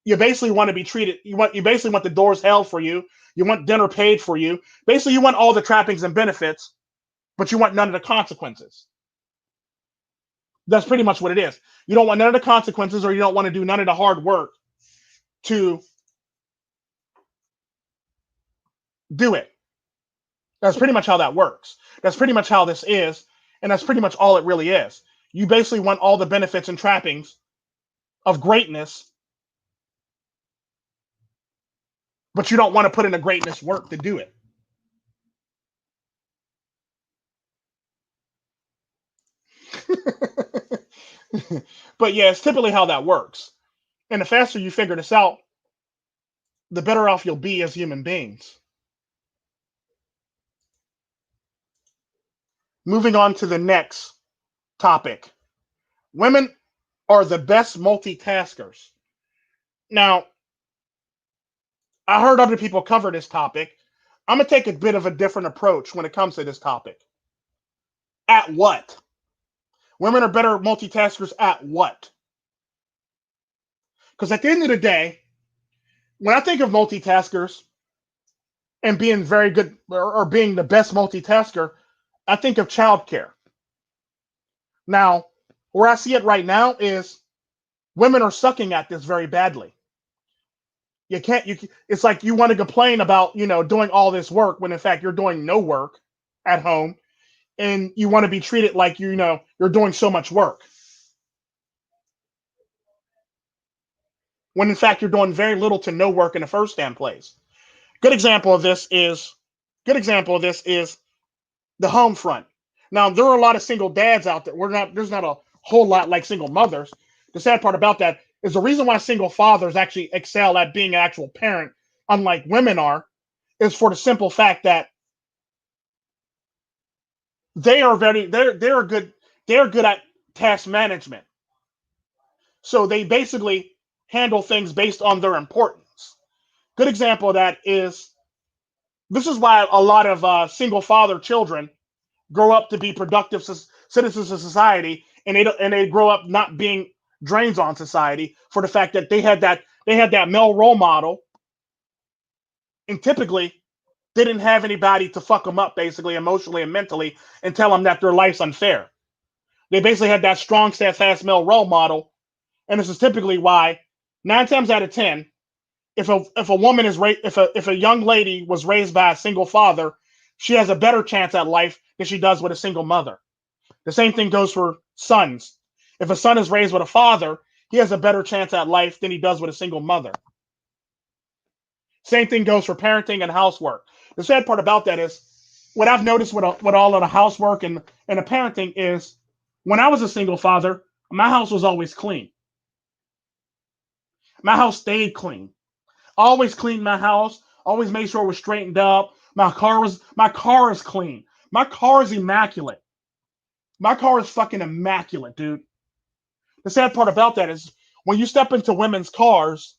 You basically want to be treated. You basically want the doors held for you. You want dinner paid for you. Basically, you want all the trappings and benefits, but you want none of the consequences. That's pretty much what it is. You don't want none of the consequences, or you don't want to do none of the hard work to do it. That's pretty much how that works. That's pretty much how this is, and that's pretty much all it really is. You basically want all the benefits and trappings of greatness, but you don't want to put in the greatness work to do it. But yeah, it's typically how that works. And the faster you figure this out, the better off you'll be as human beings. Moving on to the next topic. Women are the best multitaskers. Now, I heard other people cover this topic. I'm going to take a bit of a different approach when it comes to this topic. At what? Women are better multitaskers at what? Because at the end of the day, when I think of multitaskers and being very good or being the best multitasker, I think of childcare. Now, where I see it right now is women are sucking at this very badly. It's like you want to complain about, doing all this work when in fact you're doing no work at home, and you want to be treated like, you're doing so much work. When in fact you're doing very little to no work in the first damn place. Good example of this is the home front. Now, there are a lot of single dads out there. There's not a whole lot like single mothers. The sad part about that is the reason why single fathers actually excel at being an actual parent, unlike women are, is for the simple fact that they're good at task management. So they basically handle things based on their importance. Good example of that is, this is why a lot of single father children grow up to be productive citizens of society, and they grow up not being drains on society, for the fact that they had that male role model, and typically they didn't have anybody to fuck them up, basically emotionally and mentally, and tell them that their life's unfair. They basically had that strong, steadfast male role model, and this is typically why 9 times out of 10, if a woman is if a young lady was raised by a single father, she has a better chance at life than she does with a single mother. The same thing goes for sons. If a son is raised with a father, he has a better chance at life than he does with a single mother. Same thing goes for parenting and housework. The sad part about that is, what I've noticed with all of the housework and the parenting is, when I was a single father, my house was always clean. My house stayed clean. I always cleaned my house. Always made sure it was straightened up. My car is clean. My car is immaculate. My car is fucking immaculate, dude. The sad part about that is, when you step into women's cars,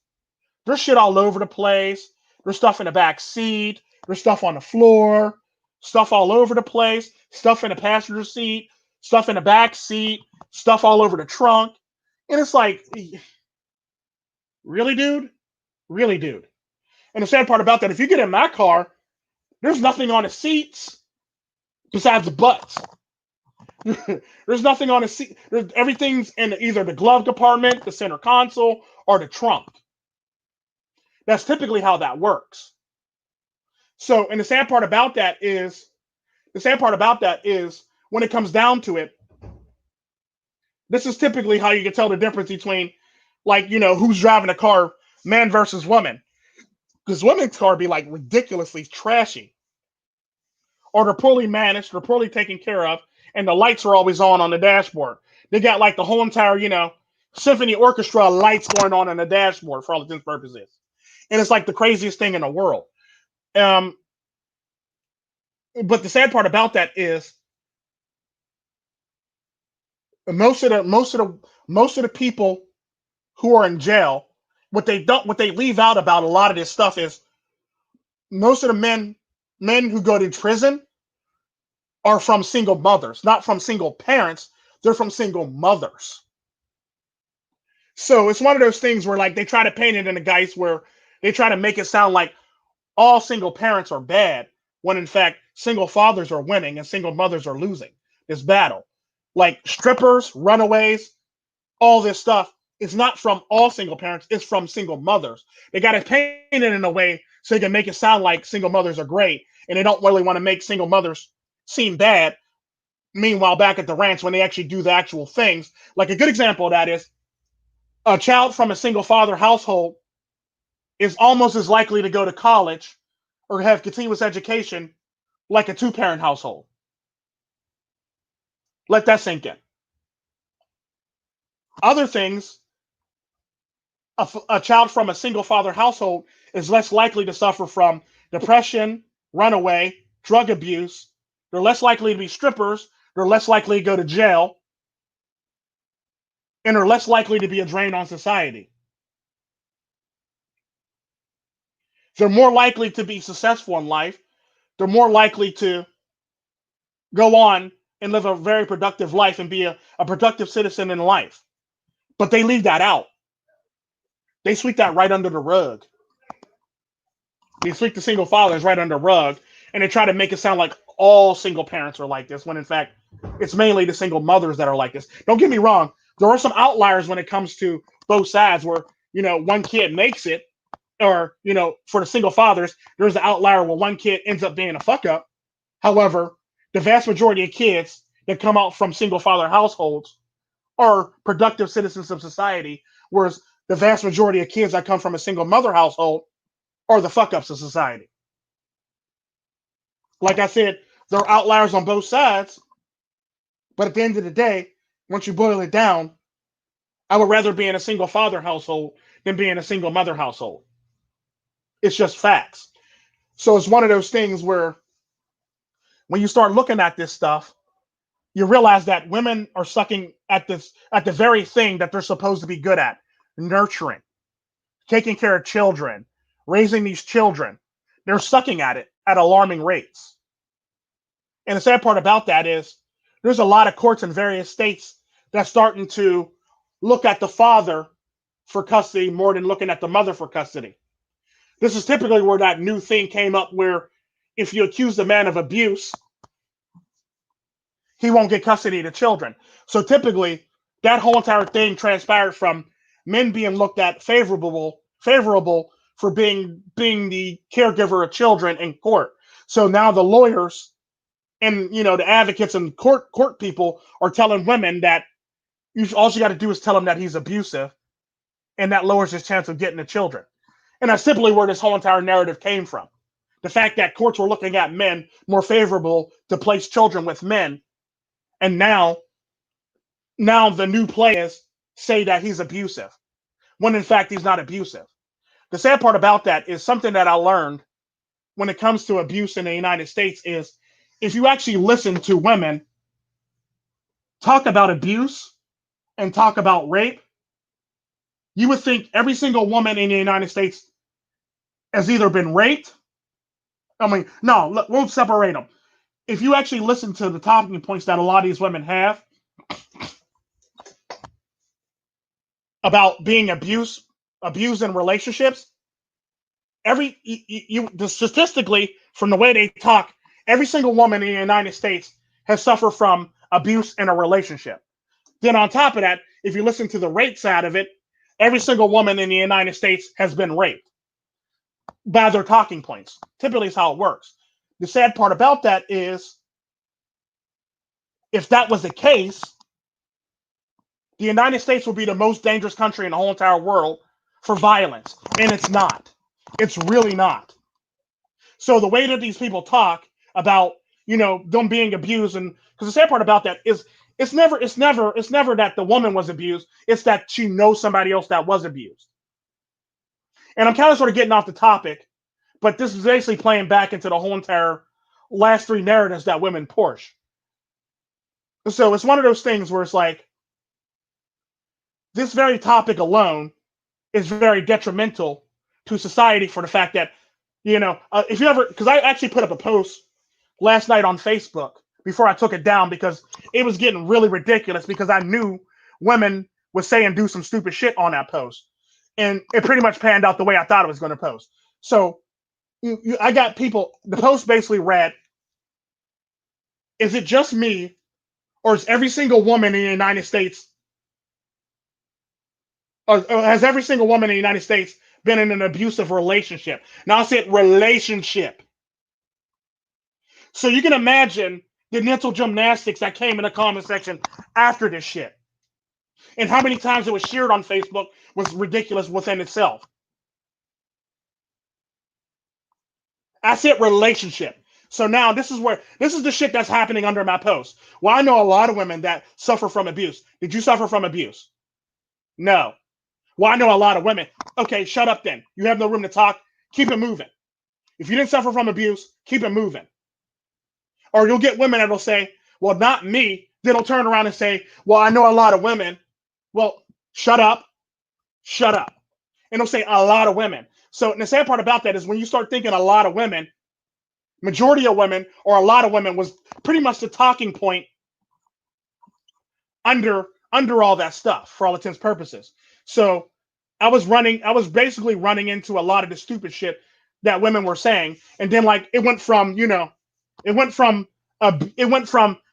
there's shit all over the place. There's stuff in the back seat. There's stuff on the floor. Stuff all over the place. Stuff in the passenger seat. Stuff in the back seat. Stuff all over the trunk. And it's like, really, dude? Really, dude? And the sad part about that, if you get in my car, there's nothing on the seats besides the butts. There's nothing on the seat. Everything's in either the glove compartment, the center console, or the trunk. That's typically how that works. So, and the sad part about that is, when it comes down to it, this is typically how you can tell the difference between, like, who's driving a car, man versus woman. Because women's car be like ridiculously trashy, or they're poorly managed, they're poorly taken care of, and the lights are always on the dashboard. They got like the whole entire, symphony orchestra lights going on the dashboard for all intents and purposes, and it's like the craziest thing in the world. But the sad part about that is, most of the people who are in jail, what they leave out about a lot of this stuff is, most of the men who go to prison are from single mothers, not from single parents. They're from single mothers. So it's one of those things where, like, they try to paint it in a guise where they try to make it sound like all single parents are bad, when in fact single fathers are winning and single mothers are losing this battle. like strippers, runaways, all this stuff is not from all single parents, it's from single mothers. They got it painted in a way so they can make it sound like single mothers are great, and they don't really want to make single mothers seem bad. Meanwhile, back at the ranch, when they actually do the actual things, like a good example of that is a child from a single father household is almost as likely to go to college or have continuous education like a two-parent household. Let that sink in. Other things, a child from a single father household is less likely to suffer from depression, runaway, drug abuse. They're less likely to be strippers. They're less likely to go to jail. And are less likely to be a drain on society. They're more likely to be successful in life. They're more likely to go on and live a very productive life and be a productive citizen in life. But they leave that out. They sweep that right under the rug. They sweep the single fathers right under the rug, and they try to make it sound like all single parents are like this, when in fact, it's mainly the single mothers that are like this. Don't get me wrong. There are some outliers when it comes to both sides where, one kid makes it, or, for the single fathers, there's an outlier where one kid ends up being a fuck up. However, the vast majority of kids that come out from single father households are productive citizens of society, whereas the vast majority of kids that come from a single mother household are the fuck ups of society. Like I said, there are outliers on both sides, but at the end of the day, once you boil it down, I would rather be in a single father household than be in a single mother household. It's just facts. So it's one of those things where when you start looking at this stuff, you realize that women are sucking at the very thing that they're supposed to be good at: nurturing, taking care of children, raising these children. They're sucking at it at alarming rates. And the sad part about that is there's a lot of courts in various states that's starting to look at the father for custody more than looking at the mother for custody. This is typically where that new thing came up, where if you accuse the man of abuse, he won't get custody of the children. So typically, that whole entire thing transpired from men being looked at favorable for being the caregiver of children in court. So now the lawyers and the advocates and court people are telling women that all you got to do is tell him that he's abusive, and that lowers his chance of getting the children. And that's simply where this whole entire narrative came from. The fact that courts were looking at men more favorable to place children with men, and now the new players say that he's abusive, when in fact he's not abusive. The sad part about that is something that I learned when it comes to abuse in the United States is, if you actually listen to women talk about abuse and talk about rape, you would think every single woman in the United States has either been raped. No, we'll separate them. If you actually listen to the talking points that a lot of these women have about being abused in relationships, statistically, from the way they talk, every single woman in the United States has suffered from abuse in a relationship. Then on top of that, if you listen to the rape side of it, every single woman in the United States has been raped by their talking points. Typically, is how it works. The sad part about that is, if that was the case, the United States would be the most dangerous country in the whole entire world for violence. And it's not. It's really not. So the way that these people talk about, them being abused, and because the sad part about that is it's never that the woman was abused. It's that she knows somebody else that was abused. And I'm kind of sort of getting off the topic, but this is basically playing back into the whole entire last three narratives that women push. So it's one of those things where it's like, this very topic alone is very detrimental to society, for the fact that, if you ever, because I actually put up a post last night on Facebook before I took it down, because it was getting really ridiculous, because I knew women would say and do some stupid shit on that post. And it pretty much panned out the way I thought it was going to post. So I got people, the post basically read, is it just me, Or is every single woman in the United States, or has every single woman in the United States been in an abusive relationship? Now I said relationship. So you can imagine the mental gymnastics that came in the comment section after this shit. And how many times it was shared on Facebook was ridiculous within itself. I said relationship. So now this is the shit that's happening under my post. Well, I know a lot of women that suffer from abuse. Did you suffer from abuse? No. Well, I know a lot of women. Okay, shut up then. You have no room to talk. Keep it moving. If you didn't suffer from abuse, keep it moving. Or you'll get women that'll say, well, not me. Then they'll turn around and say, well, I know a lot of women. Well, shut up. Shut up. And they'll say a lot of women. So the sad part about that is when you start thinking a lot of women, majority of women or a lot of women was pretty much the talking point under all that stuff for all intents and purposes. So I was basically running into a lot of the stupid shit that women were saying. And then like it went from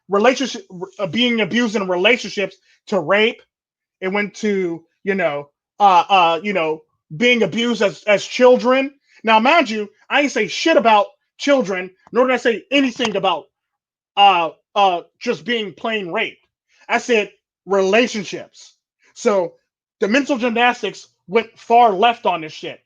relationship being abused in relationships to rape. It went to being abused as children. Now, mind you, I ain't say shit about children, nor did I say anything about just being plain raped. I said relationships. So the mental gymnastics went far left on this shit.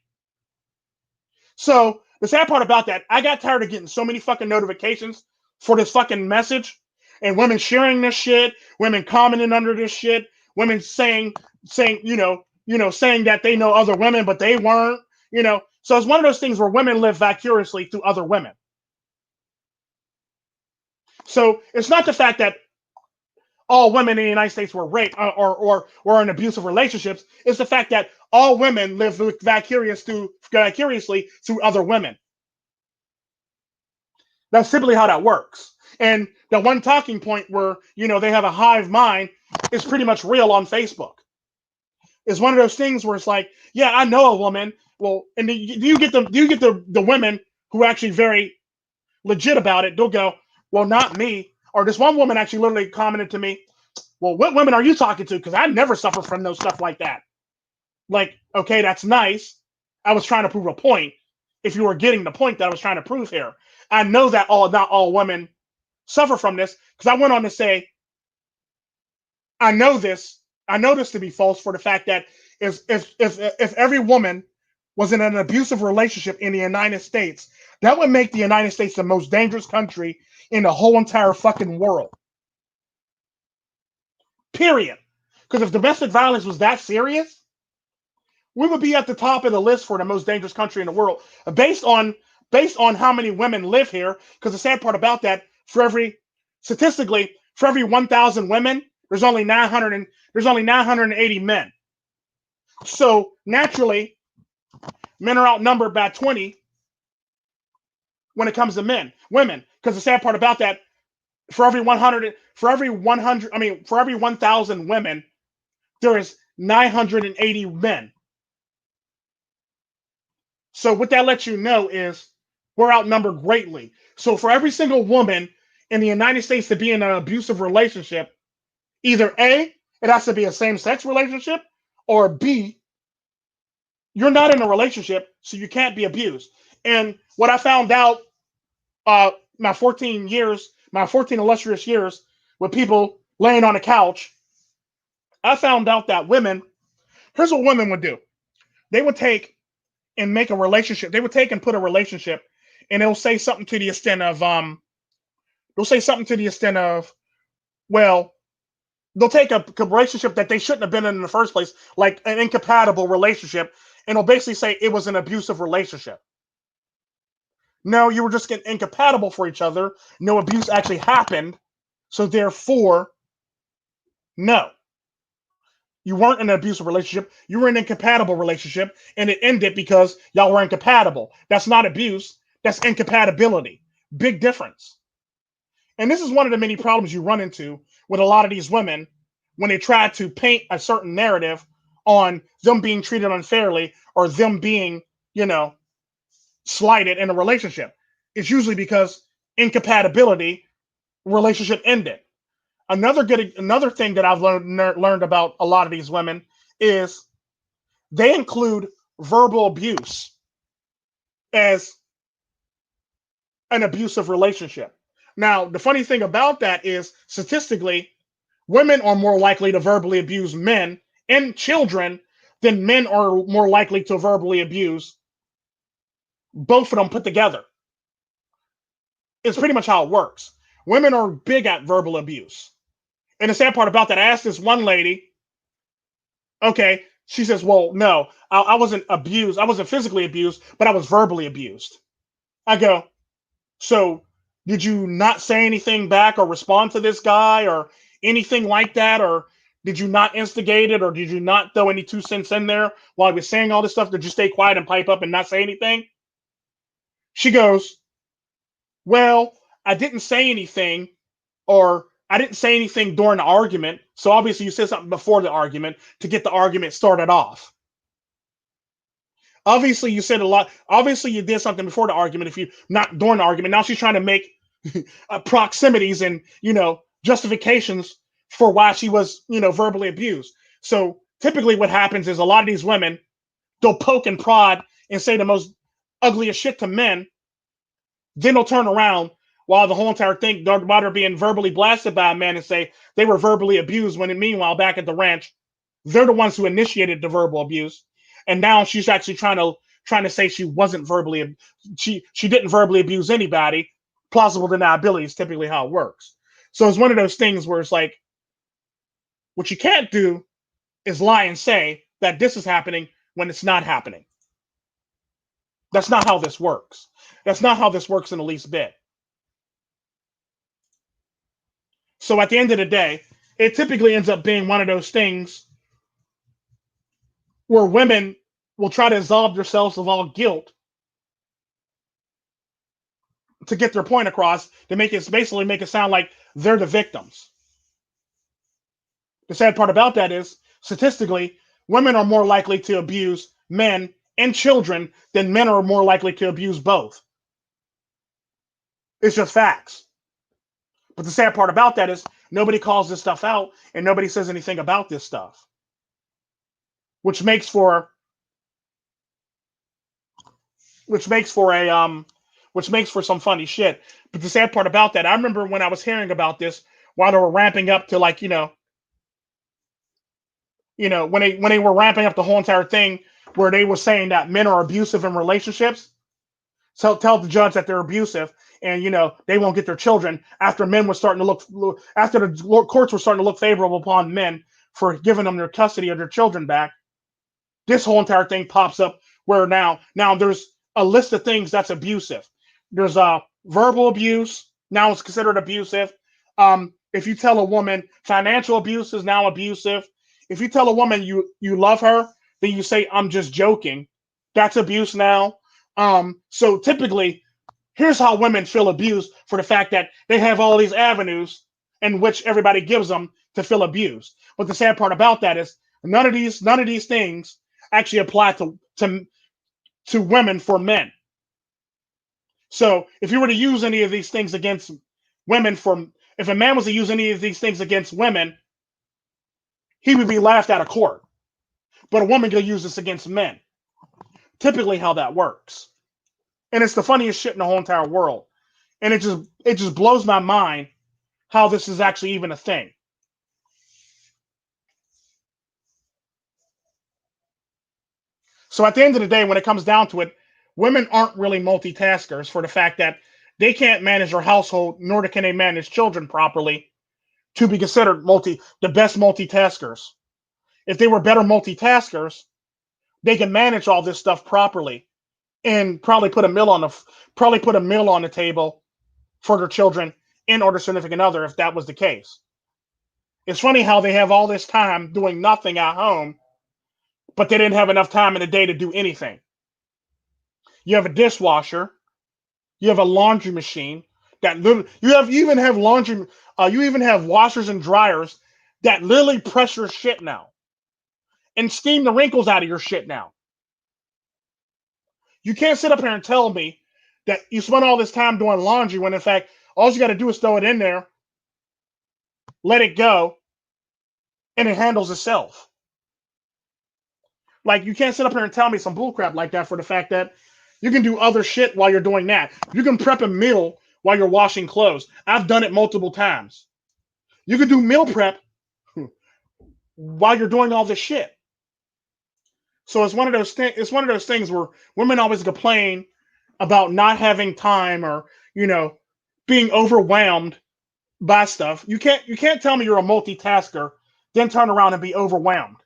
So the sad part about that, I got tired of getting so many fucking notifications for this fucking message, and women sharing this shit, women commenting under this shit, women saying that they know other women, but they weren't, So it's one of those things where women live vicariously through other women. So it's not the fact that all women in the United States were raped or were in abusive relationships. It's the fact that all women live vicariously through other women. That's simply how that works. And the one talking point where, they have a hive mind is pretty much real on Facebook. It's one of those things where it's like, yeah, I know a woman. Well, and do you get the women who are actually very legit about it? They'll go, well, not me. Or this one woman actually literally commented to me, well, what women are you talking to? Because I never suffer from no stuff like that. Like, okay, that's nice. I was trying to prove a point. If you were getting the point that I was trying to prove here, I know that not all women suffer from this, because I went on to say, I know this to be false for the fact that if every woman was in an abusive relationship in the United States, that would make the United States the most dangerous country in the whole entire fucking world. Period. Because if domestic violence was that serious, we would be at the top of the list for the most dangerous country in the world, based on how many women live here. Because the sad part about that, statistically, for every 1,000 women, there's only 980 men. So naturally, men are outnumbered by 20 when it comes to women. Because the sad part about that, for every 1,000 women, there is 980 men. So what that lets you know is we're outnumbered greatly. So for every single woman in the United States to be in an abusive relationship, either A, it has to be a same-sex relationship, or B, you're not in a relationship, so you can't be abused. And what I found out my 14 illustrious years with people laying on a couch, I found out that here's what women would do. They would take and make a relationship. They would take and put a relationship, and it'll say something to the extent of, well, they'll take a relationship that they shouldn't have been in the first place, like an incompatible relationship, and they'll basically say it was an abusive relationship. No, you were just getting incompatible for each other. No abuse actually happened. So therefore, no. You weren't in an abusive relationship. You were in an incompatible relationship, and it ended because y'all were incompatible. That's not abuse. That's incompatibility. Big difference. And this is one of the many problems you run into with a lot of these women when they try to paint a certain narrative on them being treated unfairly or them being, slighted in a relationship. It's usually because incompatibility, relationship ended. Another thing that I've learned about a lot of these women is they include verbal abuse as an abusive relationship. Now, the funny thing about that is statistically, women are more likely to verbally abuse men and children than men are more likely to verbally abuse both of them put together. It's pretty much how it works. Women are big at verbal abuse. And the sad part about that, I asked this one lady, okay, she says, well, no, I wasn't abused. I wasn't physically abused, but I was verbally abused. I go, so did you not say anything back or respond to this guy or anything like that? Or did you not instigate it? Or did you not throw any 2 cents in there while I was saying all this stuff? Did you stay quiet and pipe up and not say anything? She goes, well, I didn't say anything, or I didn't say anything during the argument. So obviously you said something before the argument to get the argument started off. Obviously you said a lot. Obviously you did something before the argument. If you not during the argument, now she's trying to make proximities and justifications for why she was verbally abused. So typically what happens is a lot of these women, they'll poke and prod and say the most ugliest shit to men. Then they'll turn around while the whole entire thing, while they're being verbally blasted by a man, and say they were verbally abused, when meanwhile back at the ranch, they're the ones who initiated the verbal abuse. And now she's actually trying to say she wasn't verbally, she didn't verbally abuse anybody. Plausible deniability is typically how it works. So it's one of those things where it's like, what you can't do is lie and say that this is happening when it's not happening. That's not how this works. That's not how this works in the least bit. So at the end of the day, it typically ends up being one of those things where women will try to absolve themselves of all guilt to get their point across, to make it sound like they're the victims. The sad part about that is, statistically, women are more likely to abuse men and children than men are more likely to abuse both. It's just facts. But the sad part about that is nobody calls this stuff out and nobody says anything about this stuff, which makes for some funny shit. But the sad part about that, I remember when I was hearing about this while they were ramping up to when they were ramping up the whole entire thing where they were saying that men are abusive in relationships. So tell the judge that they're abusive, and they won't get their children after after the courts were starting to look favorable upon men for giving them their custody of their children back. This whole entire thing pops up where now there's a list of things that's abusive. There's verbal abuse, now it's considered abusive. If you tell a woman financial abuse is now abusive. If you tell a woman you love her, then you say I'm just joking, that's abuse now. So typically, here's how women feel abused for the fact that they have all these avenues in which everybody gives them to feel abused. But the sad part about that is none of these things actually apply to women for men. So if you were to use any of these things against women, if a man was to use any of these things against women, he would be laughed out of court. But a woman can use this against men. Typically how that works. And it's the funniest shit in the whole entire world. And it just blows my mind how this is actually even a thing. So at the end of the day, when it comes down to it, women aren't really multitaskers for the fact that they can't manage their household, nor can they manage children properly to be considered the best multitaskers. If they were better multitaskers, they can manage all this stuff properly and probably put a meal on the table for their children and or their significant other if that was the case. It's funny how they have all this time doing nothing at home, but they didn't have enough time in the day to do anything. You have a dishwasher, you have a laundry machine that literally, you even have washers and dryers that literally press your shit now and steam the wrinkles out of your shit now. You can't sit up here and tell me that you spent all this time doing laundry when in fact all you got to do is throw it in there let it go, and it handles itself. Like, you can't sit up here and tell me some bullcrap like that for the fact that you can do other shit while you're doing that. You can prep a meal while you're washing clothes. I've done it multiple times. You can do meal prep while you're doing all this shit. So it's one of those things. It's one of those things where women always complain about not having time, or being overwhelmed by stuff. You can't tell me you're a multitasker, then turn around and be overwhelmed.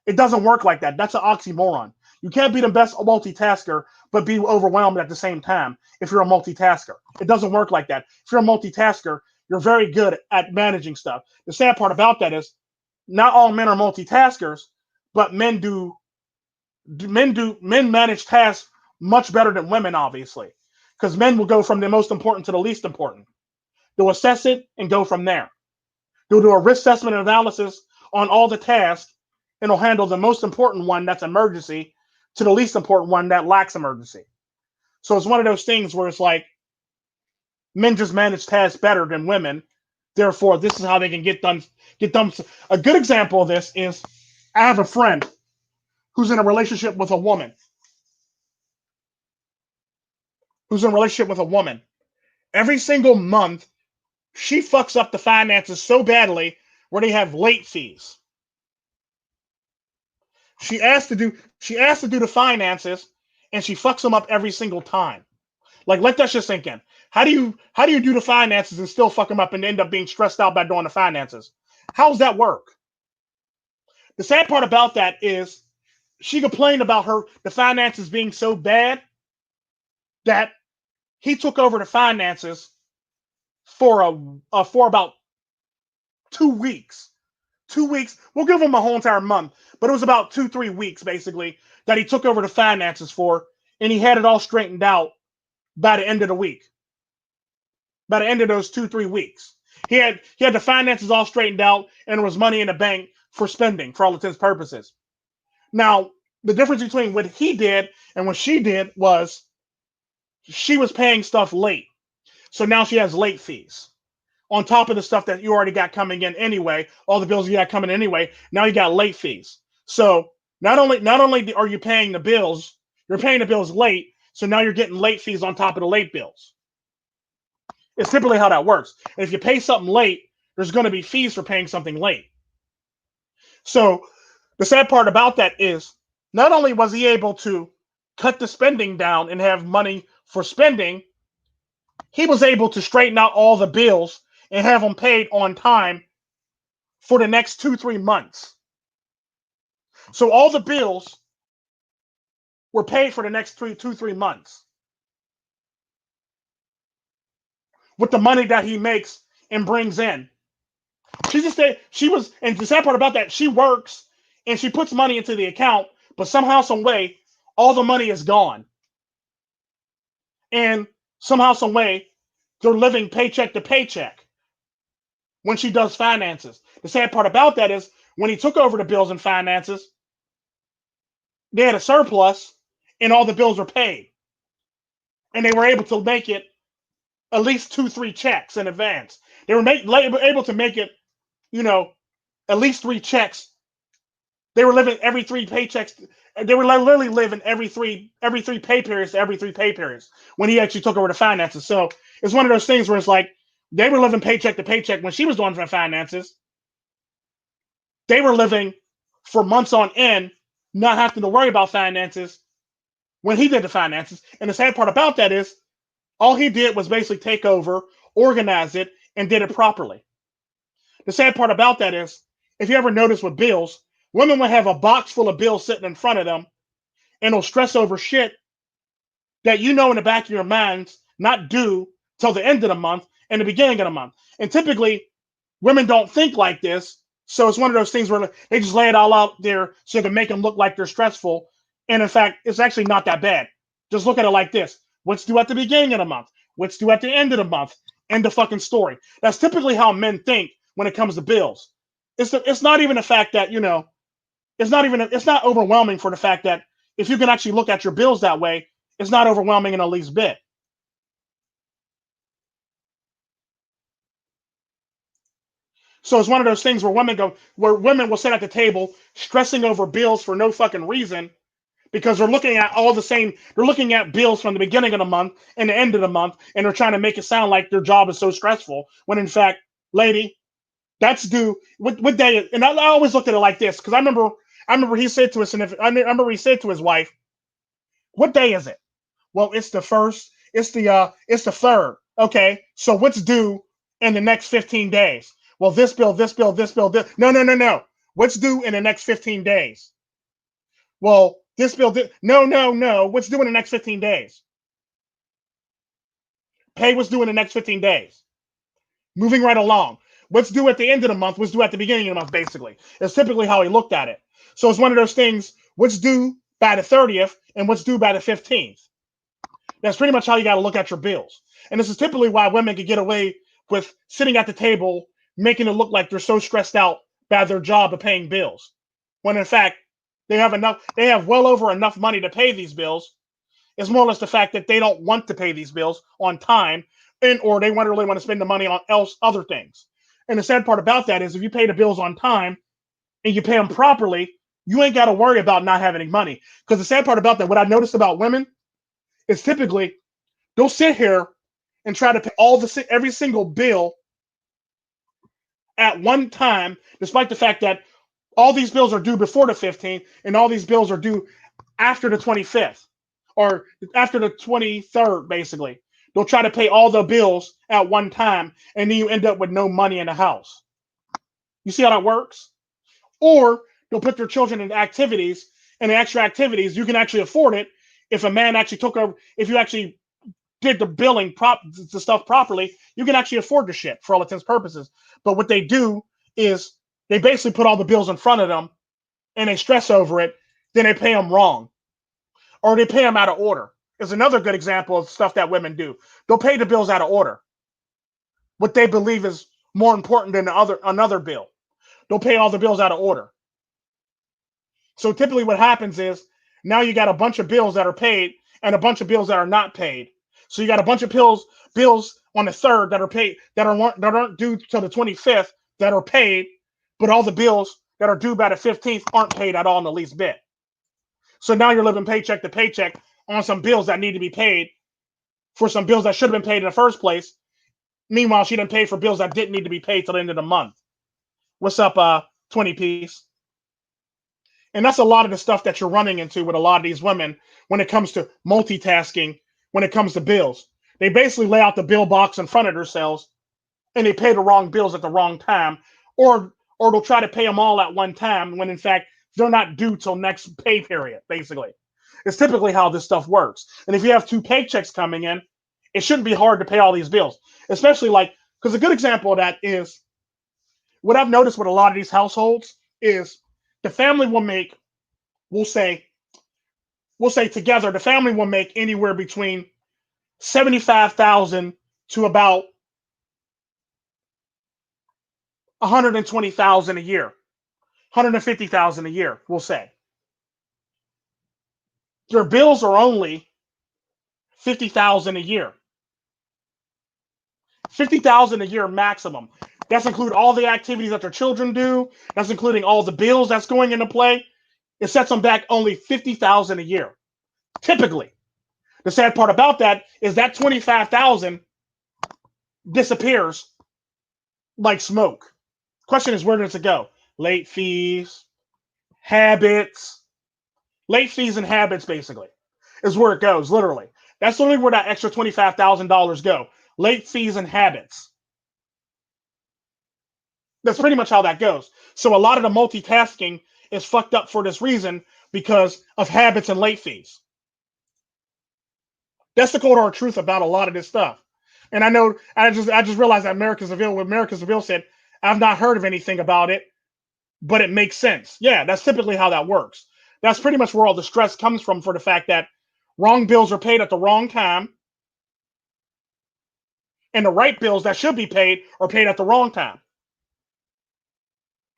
It doesn't work like that. That's an oxymoron. You can't be the best multitasker but be overwhelmed at the same time if you're a multitasker. It doesn't work like that. If you're a multitasker, you're very good at managing stuff. The sad part about that is not all men are multitaskers, but men manage tasks much better than women, obviously, because men will go from the most important to the least important. They'll assess it and go from there. They'll do a risk assessment and analysis on all the tasks, and they'll handle the most important one, that's emergency, to the least important one that lacks emergency. So it's one of those things where it's like men just manage tasks better than women. Therefore, this is how they can get done. A good example of this is I have a friend who's in a relationship with a woman. Every single month, she fucks up the finances so badly where they have late fees. She asked to do the finances, and she fucks them up every single time. Like, let that shit sink in. How do you do the finances and still fuck them up and end up being stressed out by doing the finances? How does that work? The sad part about that is she complained about the finances being so bad that he took over the finances for about 2 weeks. 2 weeks. We'll give him a whole entire month, but it was about 2-3 weeks basically that he took over the finances for, and he had it all straightened out by the end of the week. By the end of those 2-3 weeks, he had the finances all straightened out, and there was money in the bank for spending for all intents and purposes. Now, the difference between what he did and what she did was she was paying stuff late. So now she has late fees. On top of the stuff that you already got coming in anyway, all the bills you got coming in anyway, now you got late fees. So not only are you paying the bills, you're paying the bills late, so now you're getting late fees on top of the late bills. It's typically how that works. And if you pay something late, there's going to be fees for paying something late. So the sad part about that is not only was he able to cut the spending down and have money for spending, he was able to straighten out all the bills and have them paid on time for the next 2-3 months. So all the bills were paid for the next 2-3 months with the money that he makes and brings in. And the sad part about that, she works and she puts money into the account, but somehow, some way, all the money is gone. And somehow, some way, they're living paycheck to paycheck when she does finances. The sad part about that is when he took over the bills and finances, they had a surplus and all the bills were paid. And they were able to make it at least 2-3 checks in advance. They were able to make it, at least 3 checks. They were living every 3 paychecks. They were literally living every three pay periods to every 3 pay periods when he actually took over the finances. So it's one of those things where it's like they were living paycheck to paycheck when she was doing finances. They were living for months on end, not having to worry about finances when he did the finances. And the sad part about that is all he did was basically take over, organize it, and did it properly. The sad part about that is, if you ever notice with bills, women will have a box full of bills sitting in front of them, and they'll stress over shit that in the back of your mind's not due till the end of the month and the beginning of the month. And typically, women don't think like this, so it's one of those things where they just lay it all out there so they can make them look like they're stressful. And in fact, it's actually not that bad. Just look at it like this. What's due at the beginning of the month? What's due at the end of the month? End of fucking story. That's typically how men think when it comes to bills. It's not even the fact that, it's not overwhelming for the fact that if you can actually look at your bills that way, it's not overwhelming in the least bit. So it's one of those things where women will sit at the table stressing over bills for no fucking reason because they're looking at they're looking at bills from the beginning of the month and the end of the month, and they're trying to make it sound like their job is so stressful when in fact, lady, that's due what day. And I always looked at it like this because I remember he said to us, and I remember he said to his wife, "What day is it?" Well, it's the first. It's the third. Okay, so what's due in the next 15 days? Well, this bill, this bill, this bill, this. No, no, no, no. What's due in the next 15 days? Well, this bill. No, no, no. What's due in the next 15 days? Pay what's due in the next 15 days. Moving right along. What's due at the end of the month was due at the beginning of the month, basically. It's typically how he looked at it. So it's one of those things, what's due by the 30th and what's due by the 15th. That's pretty much how you got to look at your bills. And this is typically why women can get away with sitting at the table, making it look like they're so stressed out by their job of paying bills. When in fact, they have well over enough money to pay these bills. It's more or less the fact that they don't want to pay these bills on time, or they really want to spend the money on other things. And the sad part about that is if you pay the bills on time and you pay them properly, you ain't got to worry about not having any money. Because the sad part about that, what I noticed about women is typically they'll sit here and try to pay every single bill at one time, despite the fact that all these bills are due before the 15th and all these bills are due after the 25th or after the 23rd, basically. They'll try to pay all the bills at one time, and then you end up with no money in the house. You see how that works? Or they'll put their children in activities, and the extra activities, you can actually afford it if a man actually took over, if you actually did the the stuff properly, you can actually afford the shit for all intents and purposes. But what they do is they basically put all the bills in front of them, and they stress over it, then they pay them wrong. Or they pay them out of order. Is another good example of stuff that women do. They'll pay the bills out of order. What they believe is more important than another bill. They'll pay all the bills out of order. So typically what happens is now you got a bunch of bills that are paid and a bunch of bills that are not paid. So you got a bunch of bills on the 3rd that are paid that aren't due till the 25th that are paid, but all the bills that are due by the 15th aren't paid at all in the least bit. So now you're living paycheck to paycheck on some bills that need to be paid for some bills that should have been paid in the first place. Meanwhile, she didn't pay for bills that didn't need to be paid till the end of the month. What's up, 20 piece? And that's a lot of the stuff that you're running into with a lot of these women when it comes to multitasking, when it comes to bills. They basically lay out the bill box in front of themselves and they pay the wrong bills at the wrong time, or they'll try to pay them all at one time when in fact they're not due till next pay period, basically. It's typically how this stuff works. And if you have 2 paychecks coming in, it shouldn't be hard to pay all these bills, especially because a good example of that is what I've noticed with a lot of these households is the family we'll say together, the family will make anywhere between 75,000 to about 120,000 a year, 150,000 a year, we'll say. Their bills are only 50,000 a year. 50,000 a year maximum. That's include all the activities that their children do. That's including all the bills that's going into play. It sets them back only 50,000 a year, typically. The sad part about that is that 25,000 disappears like smoke. Question is, where does it go? Late fees, habits, late fees and habits, basically, is where it goes, literally. That's literally where that extra $25,000 go. Late fees and habits. That's pretty much how that goes. So a lot of the multitasking is fucked up for this reason because of habits and late fees. That's the cold hard truth about a lot of this stuff. And I know I just realized that what America Seville said, I've not heard of anything about it, but it makes sense. Yeah, that's typically how that works. That's pretty much where all the stress comes from, for the fact that wrong bills are paid at the wrong time, and the right bills that should be paid are paid at the wrong time.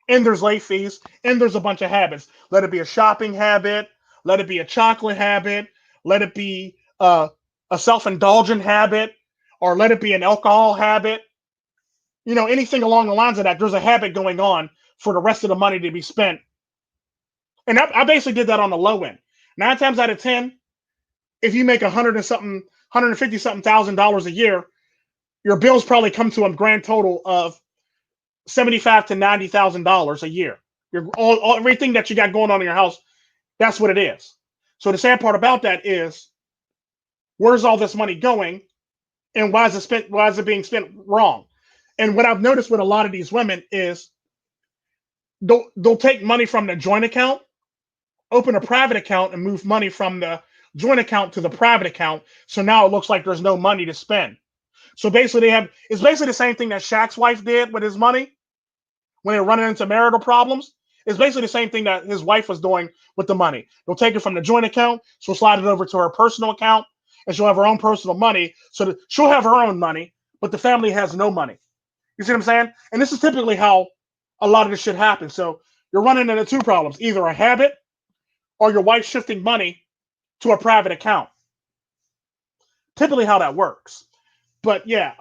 And there's late fees, and there's a bunch of habits. Let it be a shopping habit, let it be a chocolate habit, let it be a self-indulgent habit, or let it be an alcohol habit. anything along the lines of that, there's a habit going on for the rest of the money to be spent. And I basically did that on the low end. 9 times out of 10, if you make 150 something $1,000 a year, your bills probably come to a grand total of $75,000 to $90,000 a year. Everything that you got going on in your house, that's what it is. So the sad part about that is, where's all this money going, and why is it spent? Why is it being spent wrong? And what I've noticed with a lot of these women is they'll take money from the joint account, open a private account, and move money from the joint account to the private account. So now it looks like there's no money to spend. So basically, it's basically the same thing that Shaq's wife did with his money when they were running into marital problems. It's basically the same thing that his wife was doing with the money. They'll take it from the joint account, she'll slide it over to her personal account, and she'll have her own personal money. So that she'll have her own money, but the family has no money. You see what I'm saying? And this is typically how a lot of this shit happens. So you're running into two problems: either a habit or your wife shifting money to a private account. Typically how that works. But yeah,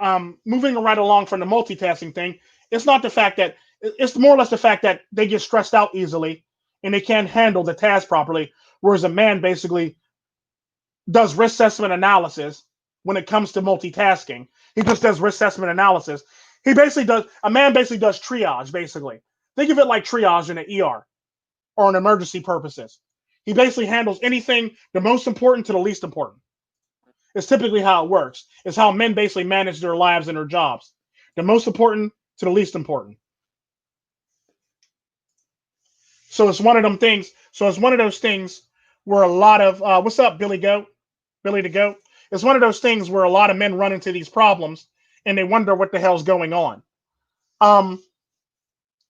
moving right along from the multitasking thing, it's not the fact that it's more or less the fact that they get stressed out easily and they can't handle the task properly. Whereas a man basically does risk assessment analysis when it comes to multitasking. He just does risk assessment analysis. A man basically does triage, basically. Think of it like triage in an ER or in emergency purposes. He basically handles anything, the most important to the least important. It's typically how it works. It's how men basically manage their lives and their jobs. The most important to the least important. So it's one of them things. So it's one of those things where a lot of what's up, Billy Goat? Billy the Goat? It's one of those things where a lot of men run into these problems and they wonder what the hell's going on.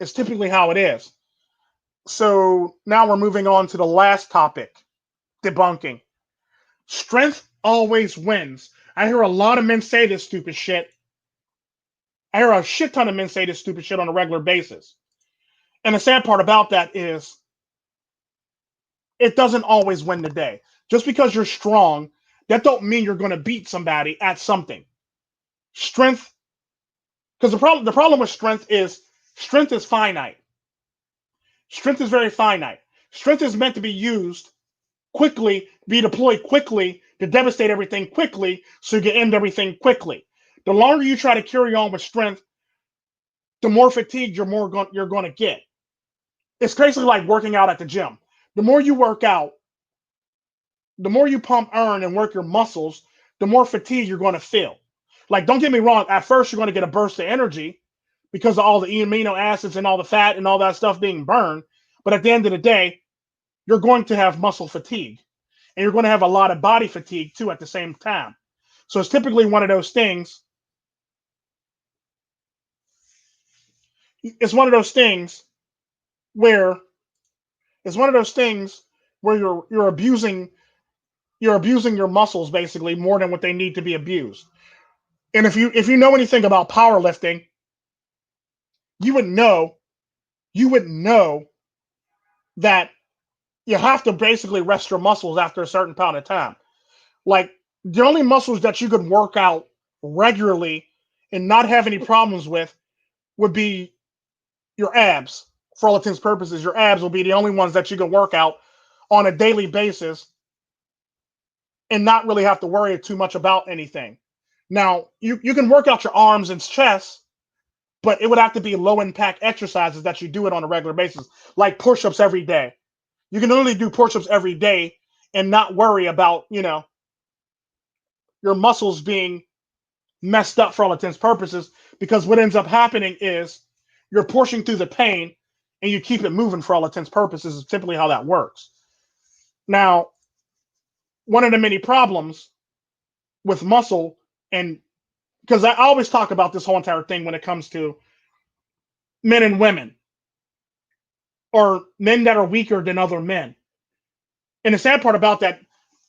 It's typically how it is. So now we're moving on to the last topic, debunking. Strength always wins. I hear a lot of men say this stupid shit. I hear a shit ton of men say this stupid shit on a regular basis. And the sad part about that is it doesn't always win the day. Just because you're strong, that don't mean you're going to beat somebody at something. Strength, because the problem with strength is finite. Strength is very finite. Strength is meant to be used quickly, be deployed quickly to devastate everything quickly so you can end everything quickly. The longer you try to carry on with strength, the more fatigued you're going to get. It's basically like working out at the gym. The more you work out, the more you pump iron and work your muscles, the more fatigue you're going to feel. Like, don't get me wrong, at first you're going to get a burst of energy because of all the amino acids and all the fat and all that stuff being burned. But at the end of the day, you're going to have muscle fatigue. And you're going to have a lot of body fatigue too at the same time. So it's typically one of those things. It's one of those things where you're abusing your muscles basically more than what they need to be abused. And if you know anything about powerlifting, you would know that you have to basically rest your muscles after a certain amount of time. Like, the only muscles that you could work out regularly and not have any problems with would be your abs. For all intents and purposes, your abs will be the only ones that you can work out on a daily basis and not really have to worry too much about anything. Now, you can work out your arms and chest, but it would have to be low impact exercises that you do it on a regular basis, like push-ups every day. You can only do push-ups every day and not worry about, your muscles being messed up for all intents and purposes, because what ends up happening is you're pushing through the pain and you keep it moving for all intents and purposes is typically how that works. Now, one of the many problems with muscle, and because I always talk about this whole entire thing when it comes to men and women, or men that are weaker than other men. And the sad part about that,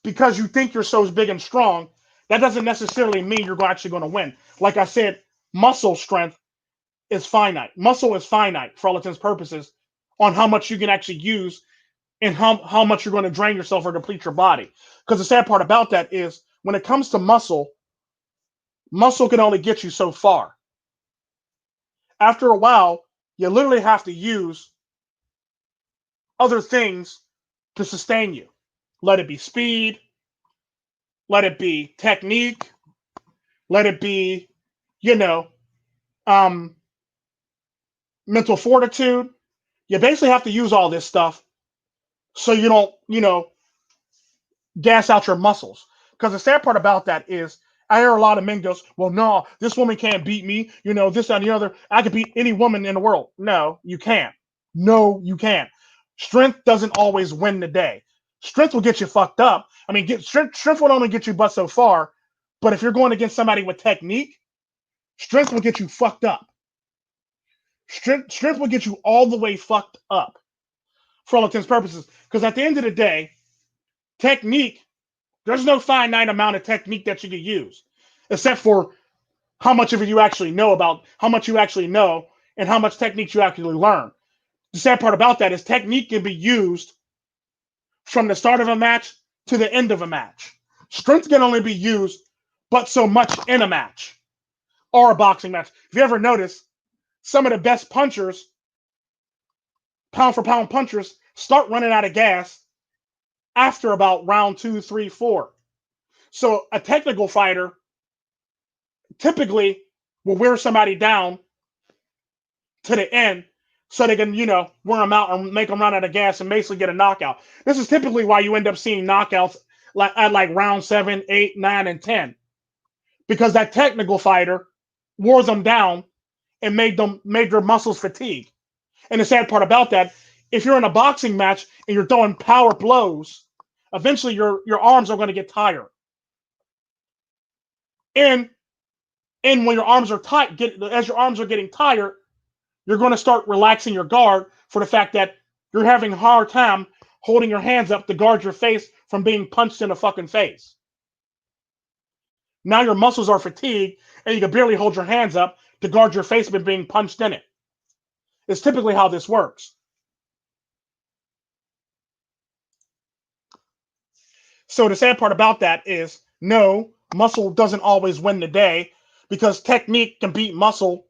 because you think you're so big and strong, that doesn't necessarily mean you're actually going to win. Like I said, muscle strength is finite. Muscle is finite for all intents and purposes on how much you can actually use and how much you're going to drain yourself or deplete your body. Because the sad part about that is when it comes to muscle can only get you so far. after a while, you literally have to use other things to sustain you. Let it be speed, let it be technique, let it be, you know, um, mental fortitude. You basically have to use all this stuff so you don't, gas out your muscles. Because the sad part about that is, I hear a lot of men goes, well, no, this woman can't beat me. This and the other. I could beat any woman in the world. No, you can't. No, you can't. Strength doesn't always win the day. Strength will get you fucked up. I mean, strength will only get you but so far. But if you're going against somebody with technique, strength will get you fucked up. Strength will get you all the way fucked up for all intents and purposes. Because at the end of the day, technique, there's no finite amount of technique that you can use, except for how much of it you actually know about, how much you actually know, and how much technique you actually learn. The sad part about that is technique can be used from the start of a match to the end of a match. Strength can only be used but so much in a match or a boxing match. If you ever notice, some of the best punchers, pound for pound punchers, start running out of gas after about round 2, 3, 4. So a technical fighter typically will wear somebody down to the end so they can, wear them out and make them run out of gas and basically get a knockout. This is typically why you end up seeing knockouts at round 7, 8, 9, and 10. Because that technical fighter wore them down and made their muscles fatigue. And the sad part about that, if you're in a boxing match and you're throwing power blows, eventually your arms are going to get tired. And when your arms are tight, as your arms are getting tired, you're going to start relaxing your guard for the fact that you're having a hard time holding your hands up to guard your face from being punched in the fucking face. Now your muscles are fatigued and you can barely hold your hands up to guard your face from being punched in it. It's typically how this works. So the sad part about that is, no, muscle doesn't always win the day, because technique can beat muscle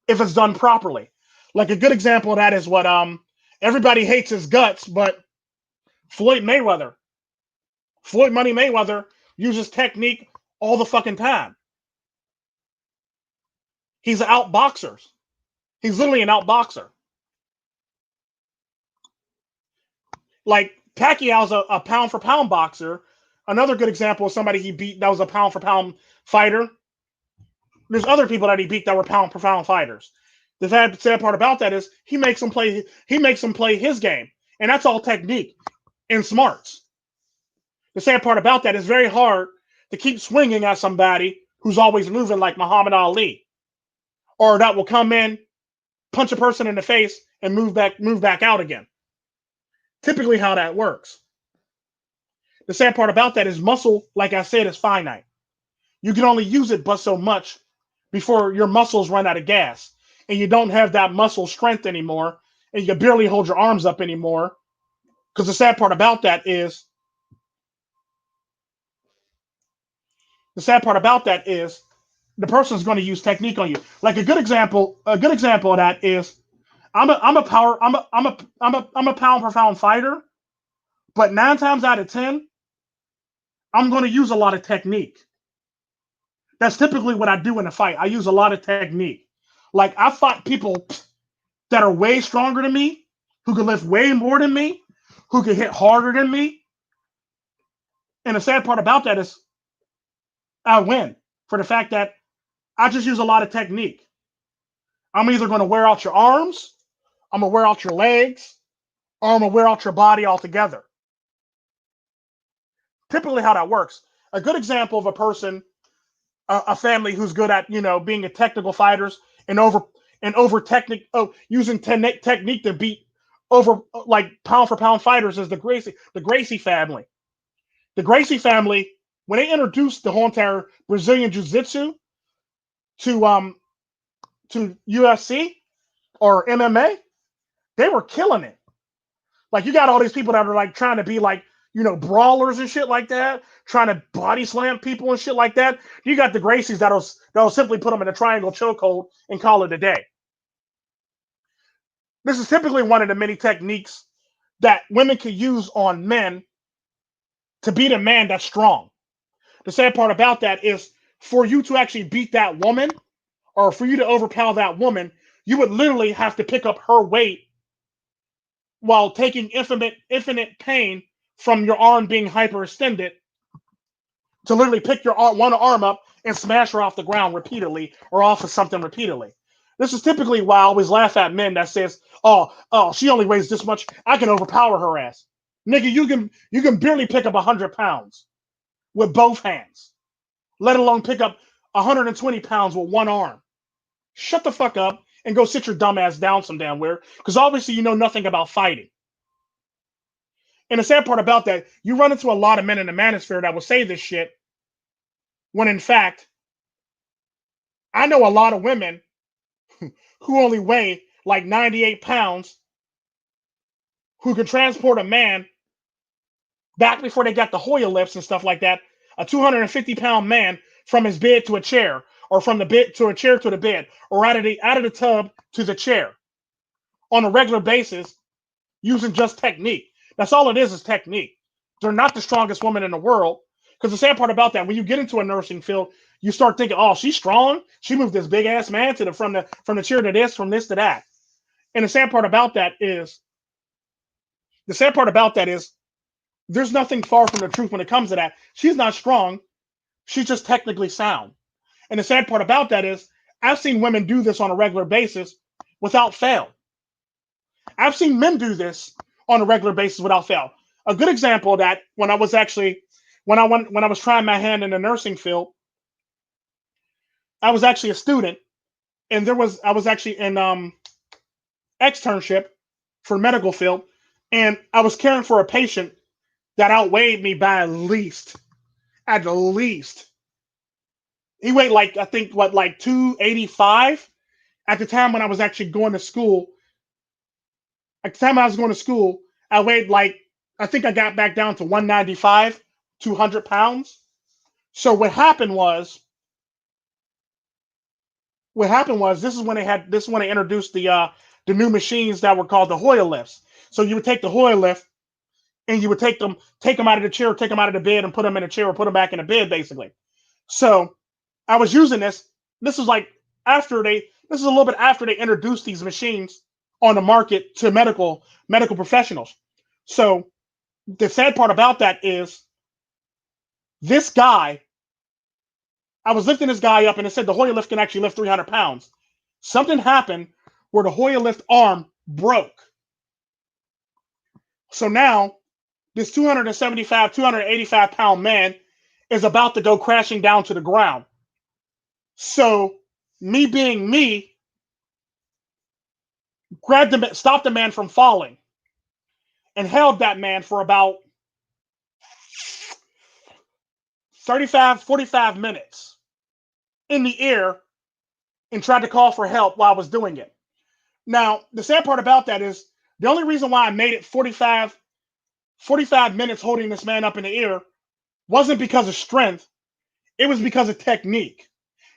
if it's done properly. Like a good example of that is what everybody hates his guts, but Floyd Money Mayweather uses technique all the fucking time. He's an outboxer. He's literally an outboxer. Like Pacquiao's a pound for pound boxer. Another good example of somebody he beat that was a pound for pound fighter. There's other people that he beat that were pound for pound fighters. The sad part about that is he makes them play his game, and that's all technique and smarts. The sad part about that is very hard to keep swinging at somebody who's always moving like Muhammad Ali, or that will come in, punch a person in the face, and move back out again. Typically how that works. The sad part about that is muscle, like I said, is finite. You can only use it but so much before your muscles run out of gas, and you don't have that muscle strength anymore, and you can barely hold your arms up anymore. Because the sad part about that is the person's going to use technique on you. Like a good example of that is I'm a pound for pound fighter, but 9 times out of 10, I'm going to use a lot of technique. That's typically what I do in a fight. I use a lot of technique. Like I fight people that are way stronger than me, who can lift way more than me, who can hit harder than me. And the sad part about that is I win for the fact that I just use a lot of technique. I'm either going to wear out your arms, I'm going to wear out your legs, or I'm going to wear out your body altogether. Typically how that works. A good example of a person, a family who's good at, being a technical fighters and over technique, using technique to beat over like pound for pound fighters is the Gracie family. The Gracie family, when they introduced the whole entire Brazilian Jiu-Jitsu to UFC or MMA, they were killing it. Like you got all these people that are like trying to be like, brawlers and shit like that, trying to body slam people and shit like that. You got the Gracies that'll simply put them in a triangle chokehold and call it a day. This is typically one of the many techniques that women can use on men to beat a man that's strong. The sad part about that is for you to actually beat that woman or for you to overpower that woman, you would literally have to pick up her weight while taking infinite pain from your arm being hyperextended to literally pick your one arm up and smash her off the ground repeatedly or off of something repeatedly. This is typically why I always laugh at men that says, "Oh, she only weighs this much. I can overpower her ass." Nigga, you can barely pick up 100 pounds with both hands, let alone pick up 120 pounds with one arm. Shut the fuck up and go sit your dumb ass down some damn where, because obviously you know nothing about fighting. And the sad part about that, you run into a lot of men in the manosphere that will say this shit, when in fact, I know a lot of women who only weigh like 98 pounds who can transport a man back before they got the Hoya lifts and stuff like that, a 250-pound man from his bed to a chair, or from the bed to a chair to the bed, or out of the tub to the chair on a regular basis using just technique. That's all it is technique. They're not the strongest woman in the world. Because the sad part about that, when you get into a nursing field, you start thinking, "Oh, she's strong. She moved this big ass man to from the chair to this, from this to that." And the sad part about that is there's nothing far from the truth when it comes to that. She's not strong. She's just technically sound. And the sad part about that is I've seen women do this on a regular basis without fail. I've seen men do this on a regular basis without fail. A good example of that, when I was trying my hand in the nursing field, I was actually a student, and I was actually in externship for medical field, and I was caring for a patient that outweighed me by at least. He weighed like 285 at the time when I was actually going to school. At the time I was going to school, I weighed I think I got back down to 195, 200 pounds. So what happened was this is when they introduced the new machines that were called the Hoya lifts. So you would take the Hoya lift and you would take them out of the chair, take them out of the bed, and put them in a chair or put them back in the bed, basically. So I was using this. This is a little bit after they introduced these machines on the market to medical professionals. So the sad part about that is this guy, I was lifting this guy up and it said the Hoya lift can actually lift 300 pounds. Something happened where the Hoya lift arm broke. So now this 275, 285 pound man is about to go crashing down to the ground. So me being me, stopped the man from falling and held that man for about 35, 45 minutes in the air and tried to call for help while I was doing it. Now, the sad part about that is the only reason why I made it 45 minutes holding this man up in the air wasn't because of strength. It was because of technique.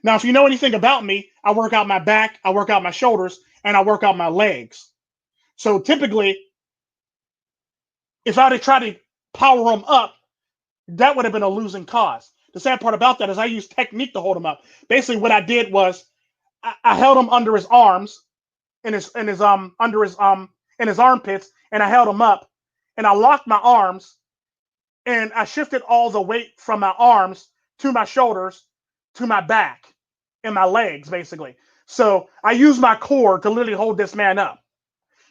Now, if you know anything about me, I work out my back, I work out my shoulders, and I work out my legs. So typically, if I had tried to power him up, that would have been a losing cause. The sad part about that is I used technique to hold him up. Basically, what I did was I held him under his arms, in his armpits, and I held him up, and I locked my arms, and I shifted all the weight from my arms to my shoulders, to my back, and my legs, basically. So I used my core to literally hold this man up.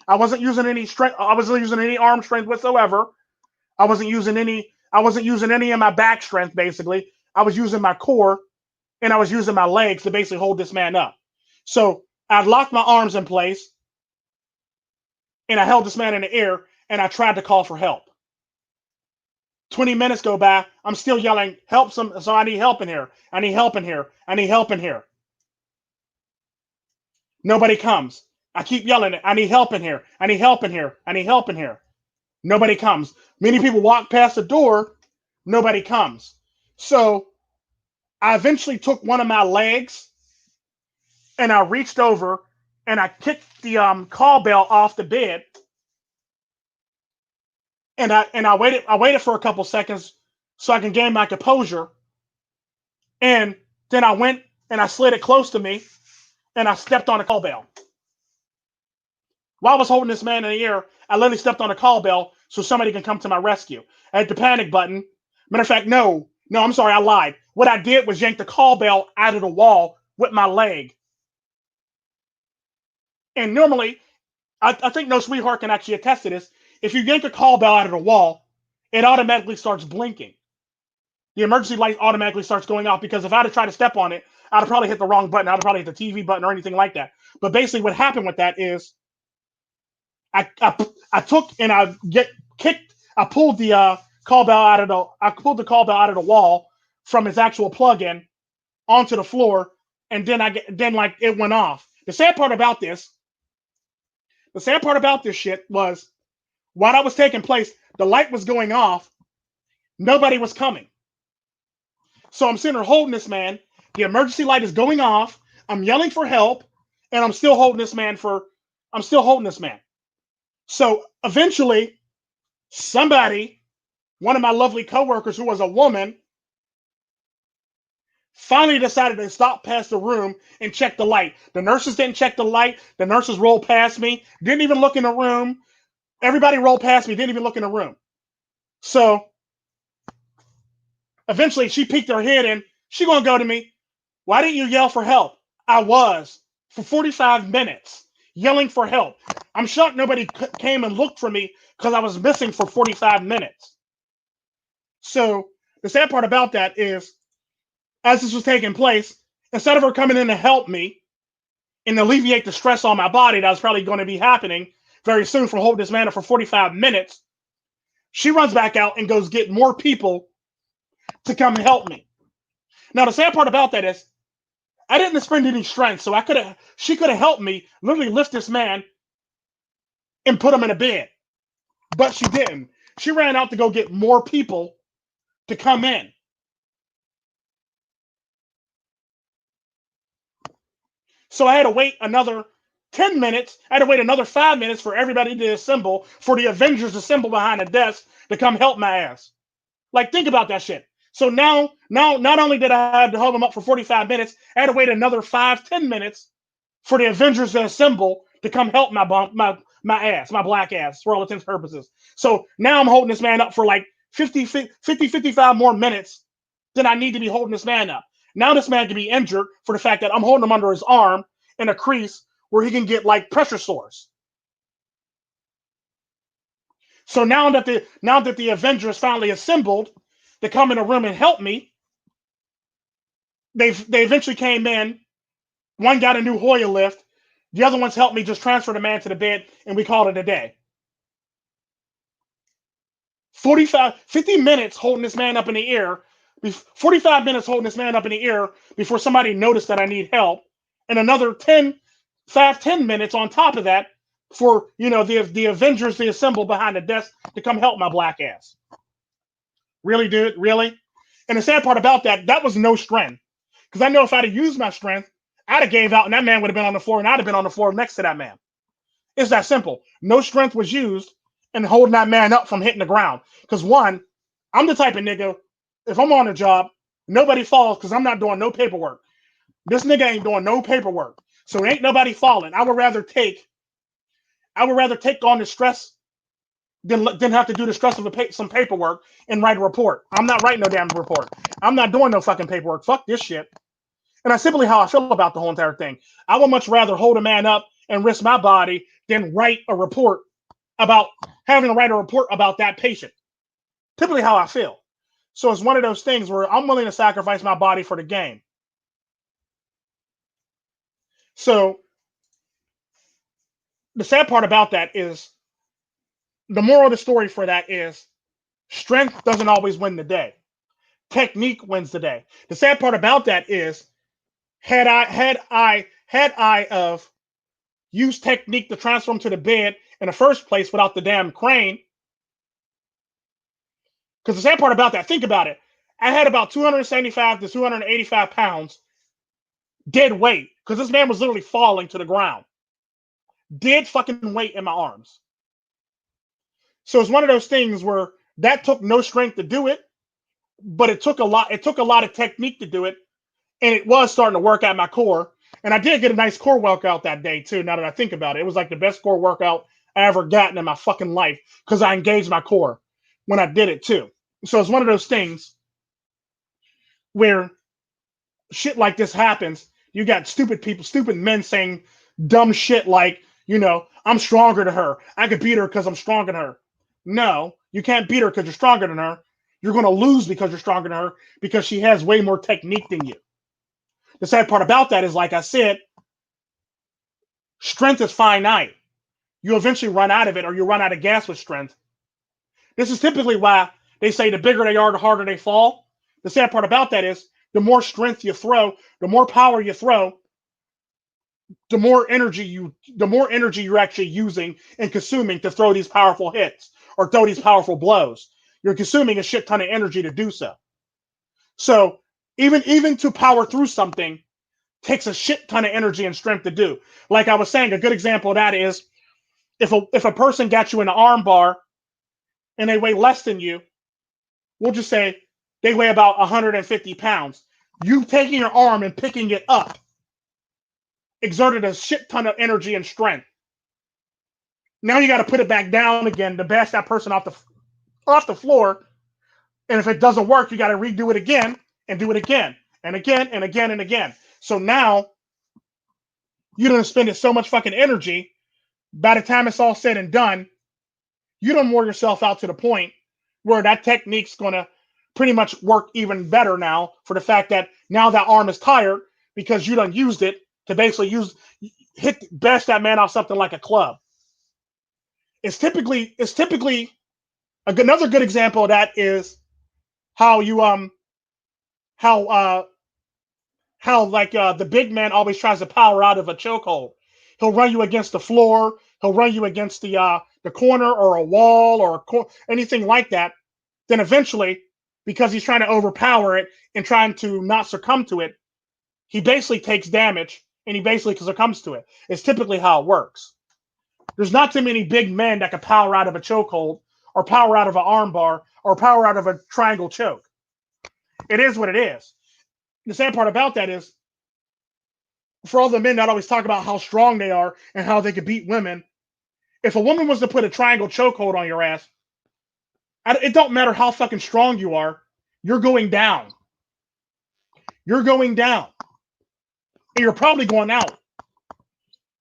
I wasn't using any strength. I wasn't using any arm strength whatsoever. I wasn't using any of my back strength, basically. I was using my core and I was using my legs to basically hold this man up. So I locked my arms in place and I held this man in the air and I tried to call for help. 20 minutes go by. I'm still yelling, "Help some." So I need help in here. I need help in here. I need help in here. Nobody comes. I keep yelling, "I need help in here. I need help in here. I need help in here." Nobody comes. Many people walk past the door. Nobody comes. So I eventually took one of my legs and I reached over and I kicked the call bell off the bed. And I waited for a couple seconds so I can gain my composure. And then I went and I slid it close to me and I stepped on the call bell. While I was holding this man in the air, I literally stepped on the call bell so somebody can come to my rescue. I hit the panic button. Matter of fact, no, I'm sorry, I lied. What I did was yank the call bell out of the wall with my leg. And normally, I think No Sweetheart can actually attest to this. If you yank a call bell out of the wall, it automatically starts blinking. The emergency light automatically starts going off, because if I'd have tried to step on it, I'd have probably hit the wrong button. I'd have probably hit the TV button or anything like that. But basically what happened with that is I took and I pulled the call bell out of the wall from its actual plug-in onto the floor, and then it went off. The sad part about this shit was, while that was taking place, the light was going off, nobody was coming. So I'm sitting there holding this man, the emergency light is going off, I'm yelling for help, and I'm still holding this man. So eventually, one of my lovely coworkers who was a woman, finally decided to stop past the room and check the light. The nurses didn't check the light. The nurses rolled past me, didn't even look in the room. Everybody rolled past me, didn't even look in the room. So eventually she peeked her head and she gonna go to me, "Why didn't you yell for help?" I was, for 45 minutes, yelling for help. I'm shocked nobody came and looked for me, because I was missing for 45 minutes. So the sad part about that is, as this was taking place, instead of her coming in to help me and alleviate the stress on my body that was probably going to be happening very soon from holding this man up for 45 minutes, she runs back out and goes get more people to come and help me. Now, the sad part about that is, I didn't spend any strength, so she could have helped me literally lift this man and put him in a bed. But she didn't. She ran out to go get more people to come in. So I had to wait another 10 minutes. I had to wait another 5 minutes for everybody to assemble, for the Avengers to assemble behind the desk to come help my ass. Like, think about that shit. So now, not only did I have to hold him up for 45 minutes, I had to wait another 5-10 minutes for the Avengers to assemble to come help my ass, my black ass, for all intents and purposes. So now I'm holding this man up for like 55 more minutes than I need to be holding this man up. Now this man can be injured for the fact that I'm holding him under his arm in a crease where he can get like pressure sores. So now that the Avengers finally assembled to come in a room and help me, they eventually came in. One got a new Hoya lift. The other ones helped me just transfer the man to the bed, and we called it a day. 50 minutes holding this man up in the air. 45 minutes holding this man up in the air before somebody noticed that I need help, and another 10 minutes on top of that for the Avengers to assemble behind the desk to come help my black ass. Really, dude? Really? And the sad part about that was no strength. Because I know if I'd have used my strength, I'd have gave out and that man would have been on the floor, and I'd have been on the floor next to that man. It's that simple. No strength was used in holding that man up from hitting the ground. Because one, I'm the type of nigga, if I'm on a job, nobody falls because I'm not doing no paperwork. This nigga ain't doing no paperwork. So ain't nobody falling. I would rather take on the stress than have to do the stress of some paperwork and write a report. I'm not writing no damn report. I'm not doing no fucking paperwork. Fuck this shit. And that's simply how I feel about the whole entire thing. I would much rather hold a man up and risk my body than having to write a report about that patient. Typically how I feel. So it's one of those things where I'm willing to sacrifice my body for the game. So the sad part about that is, the moral of the story for that is, strength doesn't always win the day. Technique wins the day. The sad part about that is, had I used technique to transfer him to the bed in the first place without the damn crane, Because the sad part about that, think about it. I had about 275 to 285 pounds dead weight because this man was literally falling to the ground. Dead fucking weight in my arms. So it's one of those things where that took no strength to do it, but it took a lot. It took a lot of technique to do it, and it was starting to work out my core. And I did get a nice core workout that day too. Now that I think about it, it was like the best core workout I ever gotten in my fucking life because I engaged my core when I did it too. So it's one of those things where shit like this happens. You got stupid people, stupid men saying dumb shit like, I'm stronger than her. I could beat her because I'm stronger than her. No, you can't beat her because you're stronger than her. You're going to lose because you're stronger than her because she has way more technique than you. The sad part about that is, like I said, strength is finite. You eventually run out of it, or you run out of gas with strength. This is typically why they say the bigger they are, the harder they fall. The sad part about that is the more strength you throw, the more power you throw, the more energy you're actually using and consuming to throw these powerful hits or throw these powerful blows. You're consuming a shit ton of energy to do so. So even to power through something takes a shit ton of energy and strength to do. Like I was saying, a good example of that is if a person got you in an arm bar and they weigh less than you, we'll just say they weigh about 150 pounds. You taking your arm and picking it up exerted a shit ton of energy and strength. Now you got to put it back down again to bash that person off the floor. And if it doesn't work, you got to redo it again and do it again and again and again and again. So now you done spend so much fucking energy. By the time it's all said and done, you done wore yourself out to the point where that technique's going to pretty much work even better now, for the fact that now that arm is tired because you done used it to basically bash that man off something like a club. It's typically another good example of that is how the big man always tries to power out of a chokehold. He'll run you against the floor. He'll run you against the corner or a wall or anything like that. Then eventually, because he's trying to overpower it and trying to not succumb to it, he basically takes damage and he basically succumbs to it. It's typically how it works. There's not too many big men that can power out of a chokehold or power out of an armbar or power out of a triangle choke. It is what it is. The sad part about that is, for all the men that always talk about how strong they are and how they can beat women, if a woman was to put a triangle chokehold on your ass, it don't matter how fucking strong you are, you're going down. You're going down. And you're probably going out.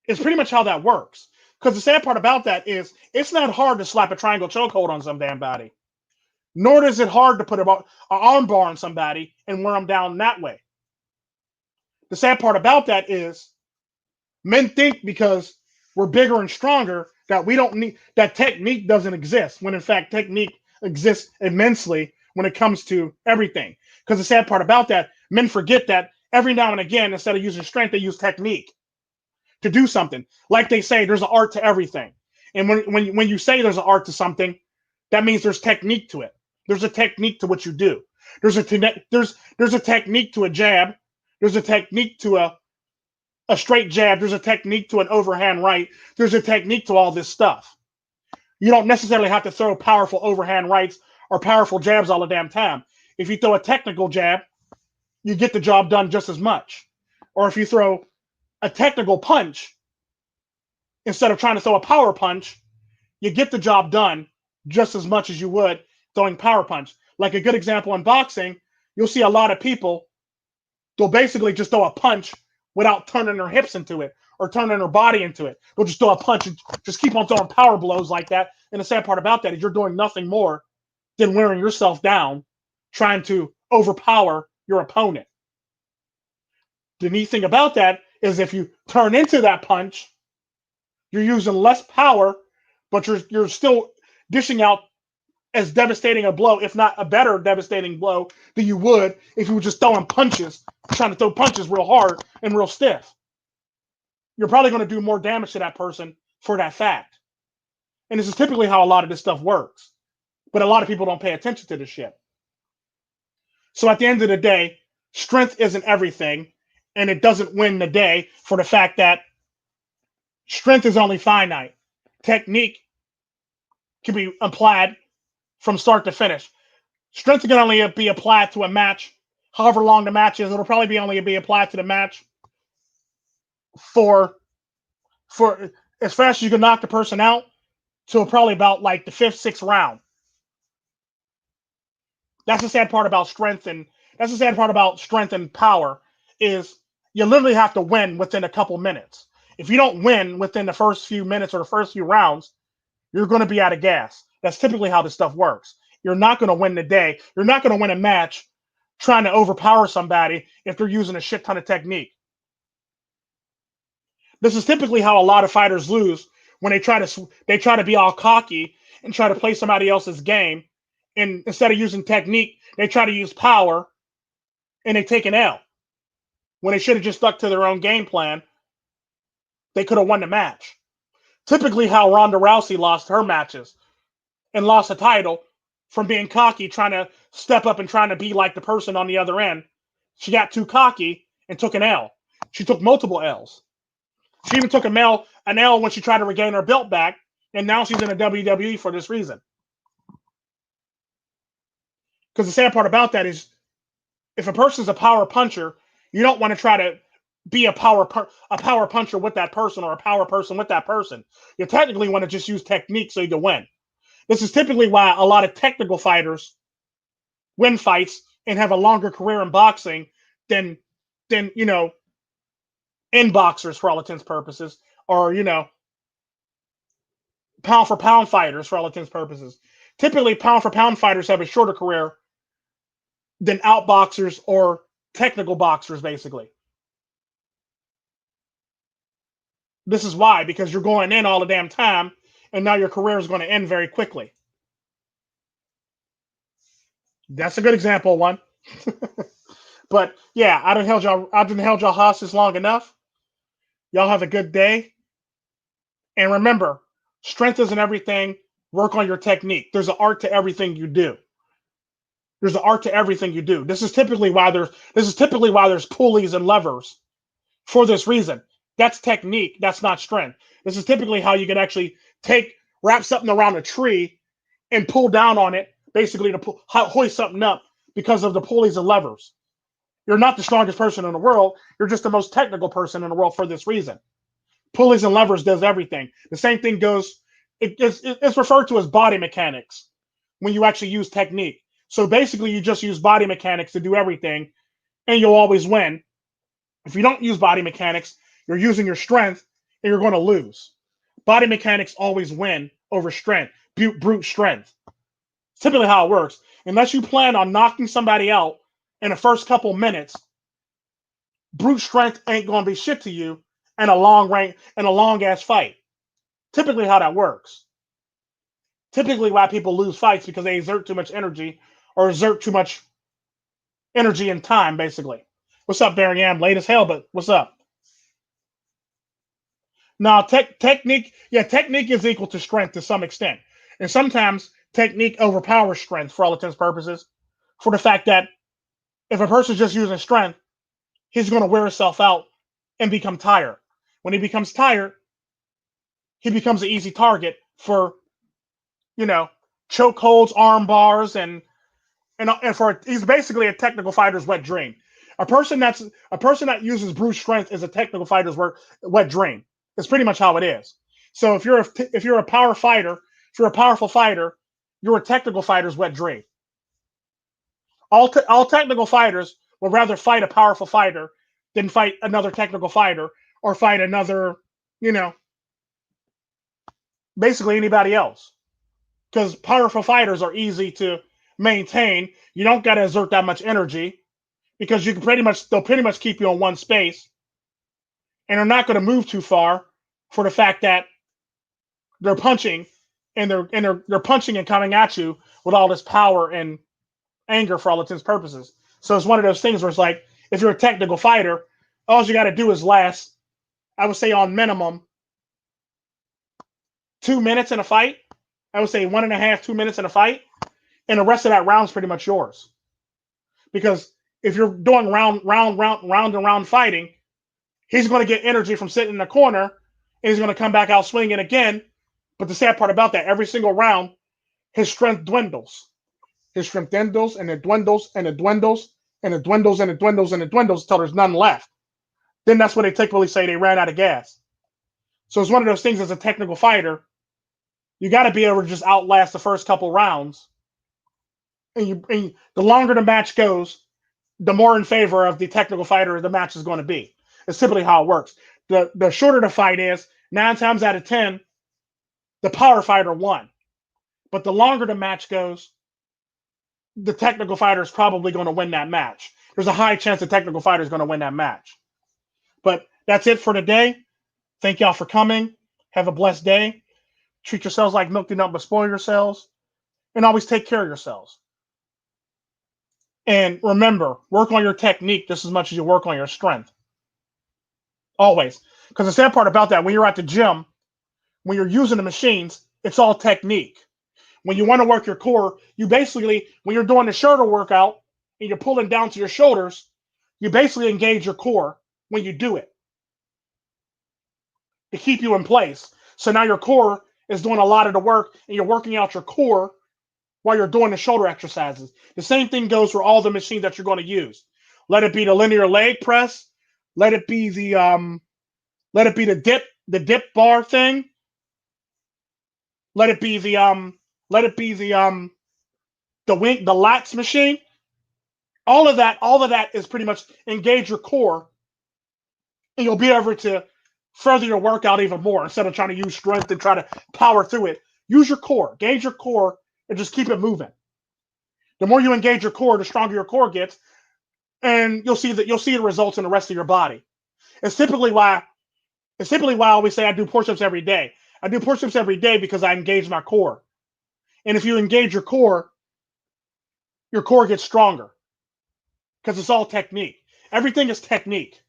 It's pretty much how that works. Because the sad part about that is, it's not hard to slap a triangle chokehold on some damn body. Nor is it hard to put an arm bar on somebody and wear them down that way. The sad part about that is, men think because we're bigger and stronger that we don't need, that technique doesn't exist, when in fact technique exists immensely when it comes to everything. Because the sad part about that, men forget that every now and again, instead of using strength, they use technique to do something. Like they say, there's an art to everything. And when you say there's an art to something, that means there's technique to it. There's a technique to what you do. There's a technique to a jab. There's a technique to a straight jab. There's a technique to an overhand right. There's a technique to all this stuff. You don't necessarily have to throw powerful overhand rights or powerful jabs all the damn time. If you throw a technical jab, you get the job done just as much. Or if you throw a technical punch, instead of trying to throw a power punch, you get the job done just as much as you would throwing power punch. Like a good example in boxing, you'll see a lot of people, they'll basically just throw a punch without turning their hips into it or turning their body into it. They'll just throw a punch and just keep on throwing power blows like that. And the sad part about that is you're doing nothing more than wearing yourself down, trying to overpower your opponent. The neat thing about that is, if you turn into that punch, you're using less power, but you're still dishing out as devastating a blow, if not a better devastating blow, than you would if you were just throwing punches, trying to throw punches real hard and real stiff. You're probably going to do more damage to that person for that fact. And this is typically how a lot of this stuff works. But a lot of people don't pay attention to this shit. So at the end of the day, strength isn't everything, and it doesn't win the day for the fact that strength is only finite. Technique can be applied from start to finish. Strength can only be applied to a match, however long the match is. It'll probably be only be applied to the match for as fast as you can knock the person out till probably about like the fifth, sixth round. That's the sad part about strength, and that's the sad part about strength and power is you literally have to win within a couple minutes. If you don't win within the first few minutes or the first few rounds, you're going to be out of gas. That's typically how this stuff works. You're not going to win the day. You're not going to win a match trying to overpower somebody if they're using a shit ton of technique. This is typically how a lot of fighters lose when they try to be all cocky and try to play somebody else's game. And instead of using technique, they try to use power and they take an L. When they should have just stuck to their own game plan, they could have won the match. Typically how Ronda Rousey lost her matches and lost a title from being cocky, trying to step up and trying to be like the person on the other end. She got too cocky and took an L. She took multiple L's. She even took an L when she tried to regain her belt back, and now she's in the WWE for this reason. Because the sad part about that is, if a person's a power puncher, you don't want to try to be a power puncher with that person or a power person with that person. You technically want to just use technique so you can win. This is typically why a lot of technical fighters win fights and have a longer career in boxing than in boxers for all intents and purposes, or pound for pound fighters for all intents and purposes. Typically, pound for pound fighters have a shorter career than outboxers or technical boxers, basically. This is why, because you're going in all the damn time, and now your career is going to end very quickly. That's a good example of one. But yeah, I done held y'all hostage long enough. Y'all have a good day. And remember, strength isn't everything. Work on your technique. There's an art to everything you do. There's an art to everything you do. This is typically why there's pulleys and levers. For this reason. That's technique. That's not strength. This is typically how you can actually wrap something around a tree and pull down on it, basically to hoist something up because of the pulleys and levers. You're not the strongest person in the world. You're just the most technical person in the world for this reason. Pulleys and levers does everything. The same thing goes, it's referred to as body mechanics when you actually use technique. So basically you just use body mechanics to do everything and you'll always win. If you don't use body mechanics, you're using your strength and you're going to lose. Body mechanics always win over strength, brute strength. It's typically how it works. Unless you plan on knocking somebody out in the first couple minutes, brute strength ain't going to be shit to you in a long ass fight. Typically how that works. Typically why people lose fights because they exert too much energy or exert too much energy and time, basically. What's up, Barry Ann? Late as hell, but what's up? Now, technique is equal to strength to some extent. And sometimes technique overpowers strength for all intents and purposes, for the fact that if a person's just using strength, he's going to wear himself out and become tired. When he becomes tired, he becomes an easy target for, chokeholds, arm bars, and he's basically a technical fighter's wet dream. A person that uses brute strength is a technical fighter's wet dream. It's pretty much how it is. So if you're a powerful fighter, you're a technical fighter's wet dream. All technical fighters would rather fight a powerful fighter than fight another technical fighter or fight another, basically anybody else. Because powerful fighters are easy to maintain. You don't got to exert that much energy because they'll pretty much keep you in one space. And they're not going to move too far for the fact that they're punching and they're punching and coming at you with all this power and anger for all intents and purposes. So it's one of those things where it's like, if you're a technical fighter, all you got to do is last, I would say on minimum, 2 minutes in a fight. I would say 1.5, 2 minutes in a fight, and the rest of that round is pretty much yours. Because if you're doing round and round fighting, he's going to get energy from sitting in the corner, and he's going to come back out swinging again. But the sad part about that, every single round, his strength dwindles. His strength dwindles, and it dwindles, and it dwindles, and it dwindles, and it dwindles, and it dwindles until there's none left. Then that's when they typically say they ran out of gas. So it's one of those things as a technical fighter, you got to be able to just outlast the first couple rounds. And the longer the match goes, the more in favor of the technical fighter the match is going to be. It's typically how it works. The shorter the fight is, 9 times out of 10, the power fighter won. But the longer the match goes, the technical fighter is probably going to win that match. There's a high chance the technical fighter is going to win that match. But that's it for today. Thank y'all for coming. Have a blessed day. Treat yourselves like milk, do not but spoil yourselves. And always take care of yourselves. And remember, work on your technique just as much as you work on your strength. Always. Because the sad part about that, when you're at the gym, when you're using the machines, it's all technique. When you want to work your core, you basically, when you're doing the shoulder workout and you're pulling down to your shoulders, you basically engage your core when you do it to keep you in place. So now your core is doing a lot of the work, and you're working out your core while you're doing the shoulder exercises. The same thing goes for all the machines that you're going to use. Let it be the linear leg press, let it be the dip bar thing, let it be the lats machine. All of that is pretty much engage your core, and you'll be able to further your workout even more instead of trying to use strength and try to power through it. Use your core, gauge your core, and just keep it moving. The more you engage your core, the stronger your core gets, and you'll see the results in the rest of your body. It's typically why I always say I do push-ups every day. I do push-ups every day because I engage my core. And if you engage your core gets stronger because it's all technique. Everything is technique.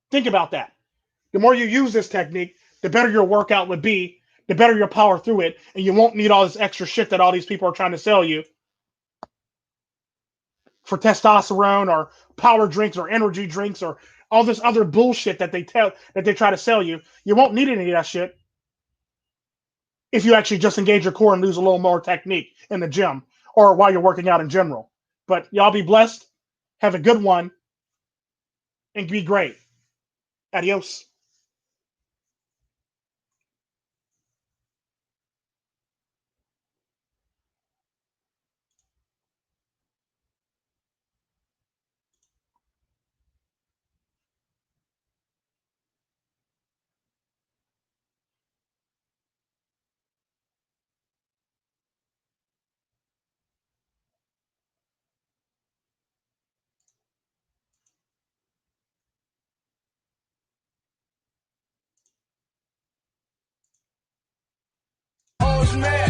Think about that. The more you use this technique, the better your workout would be, the better your power through it, and you won't need all this extra shit that all these people are trying to sell you for testosterone or power drinks or energy drinks or all this other bullshit that they try to sell you. You won't need any of that shit if you actually just engage your core and lose a little more technique in the gym or while you're working out in general. But y'all be blessed, have a good one, and be great. Adios.
Oh, man.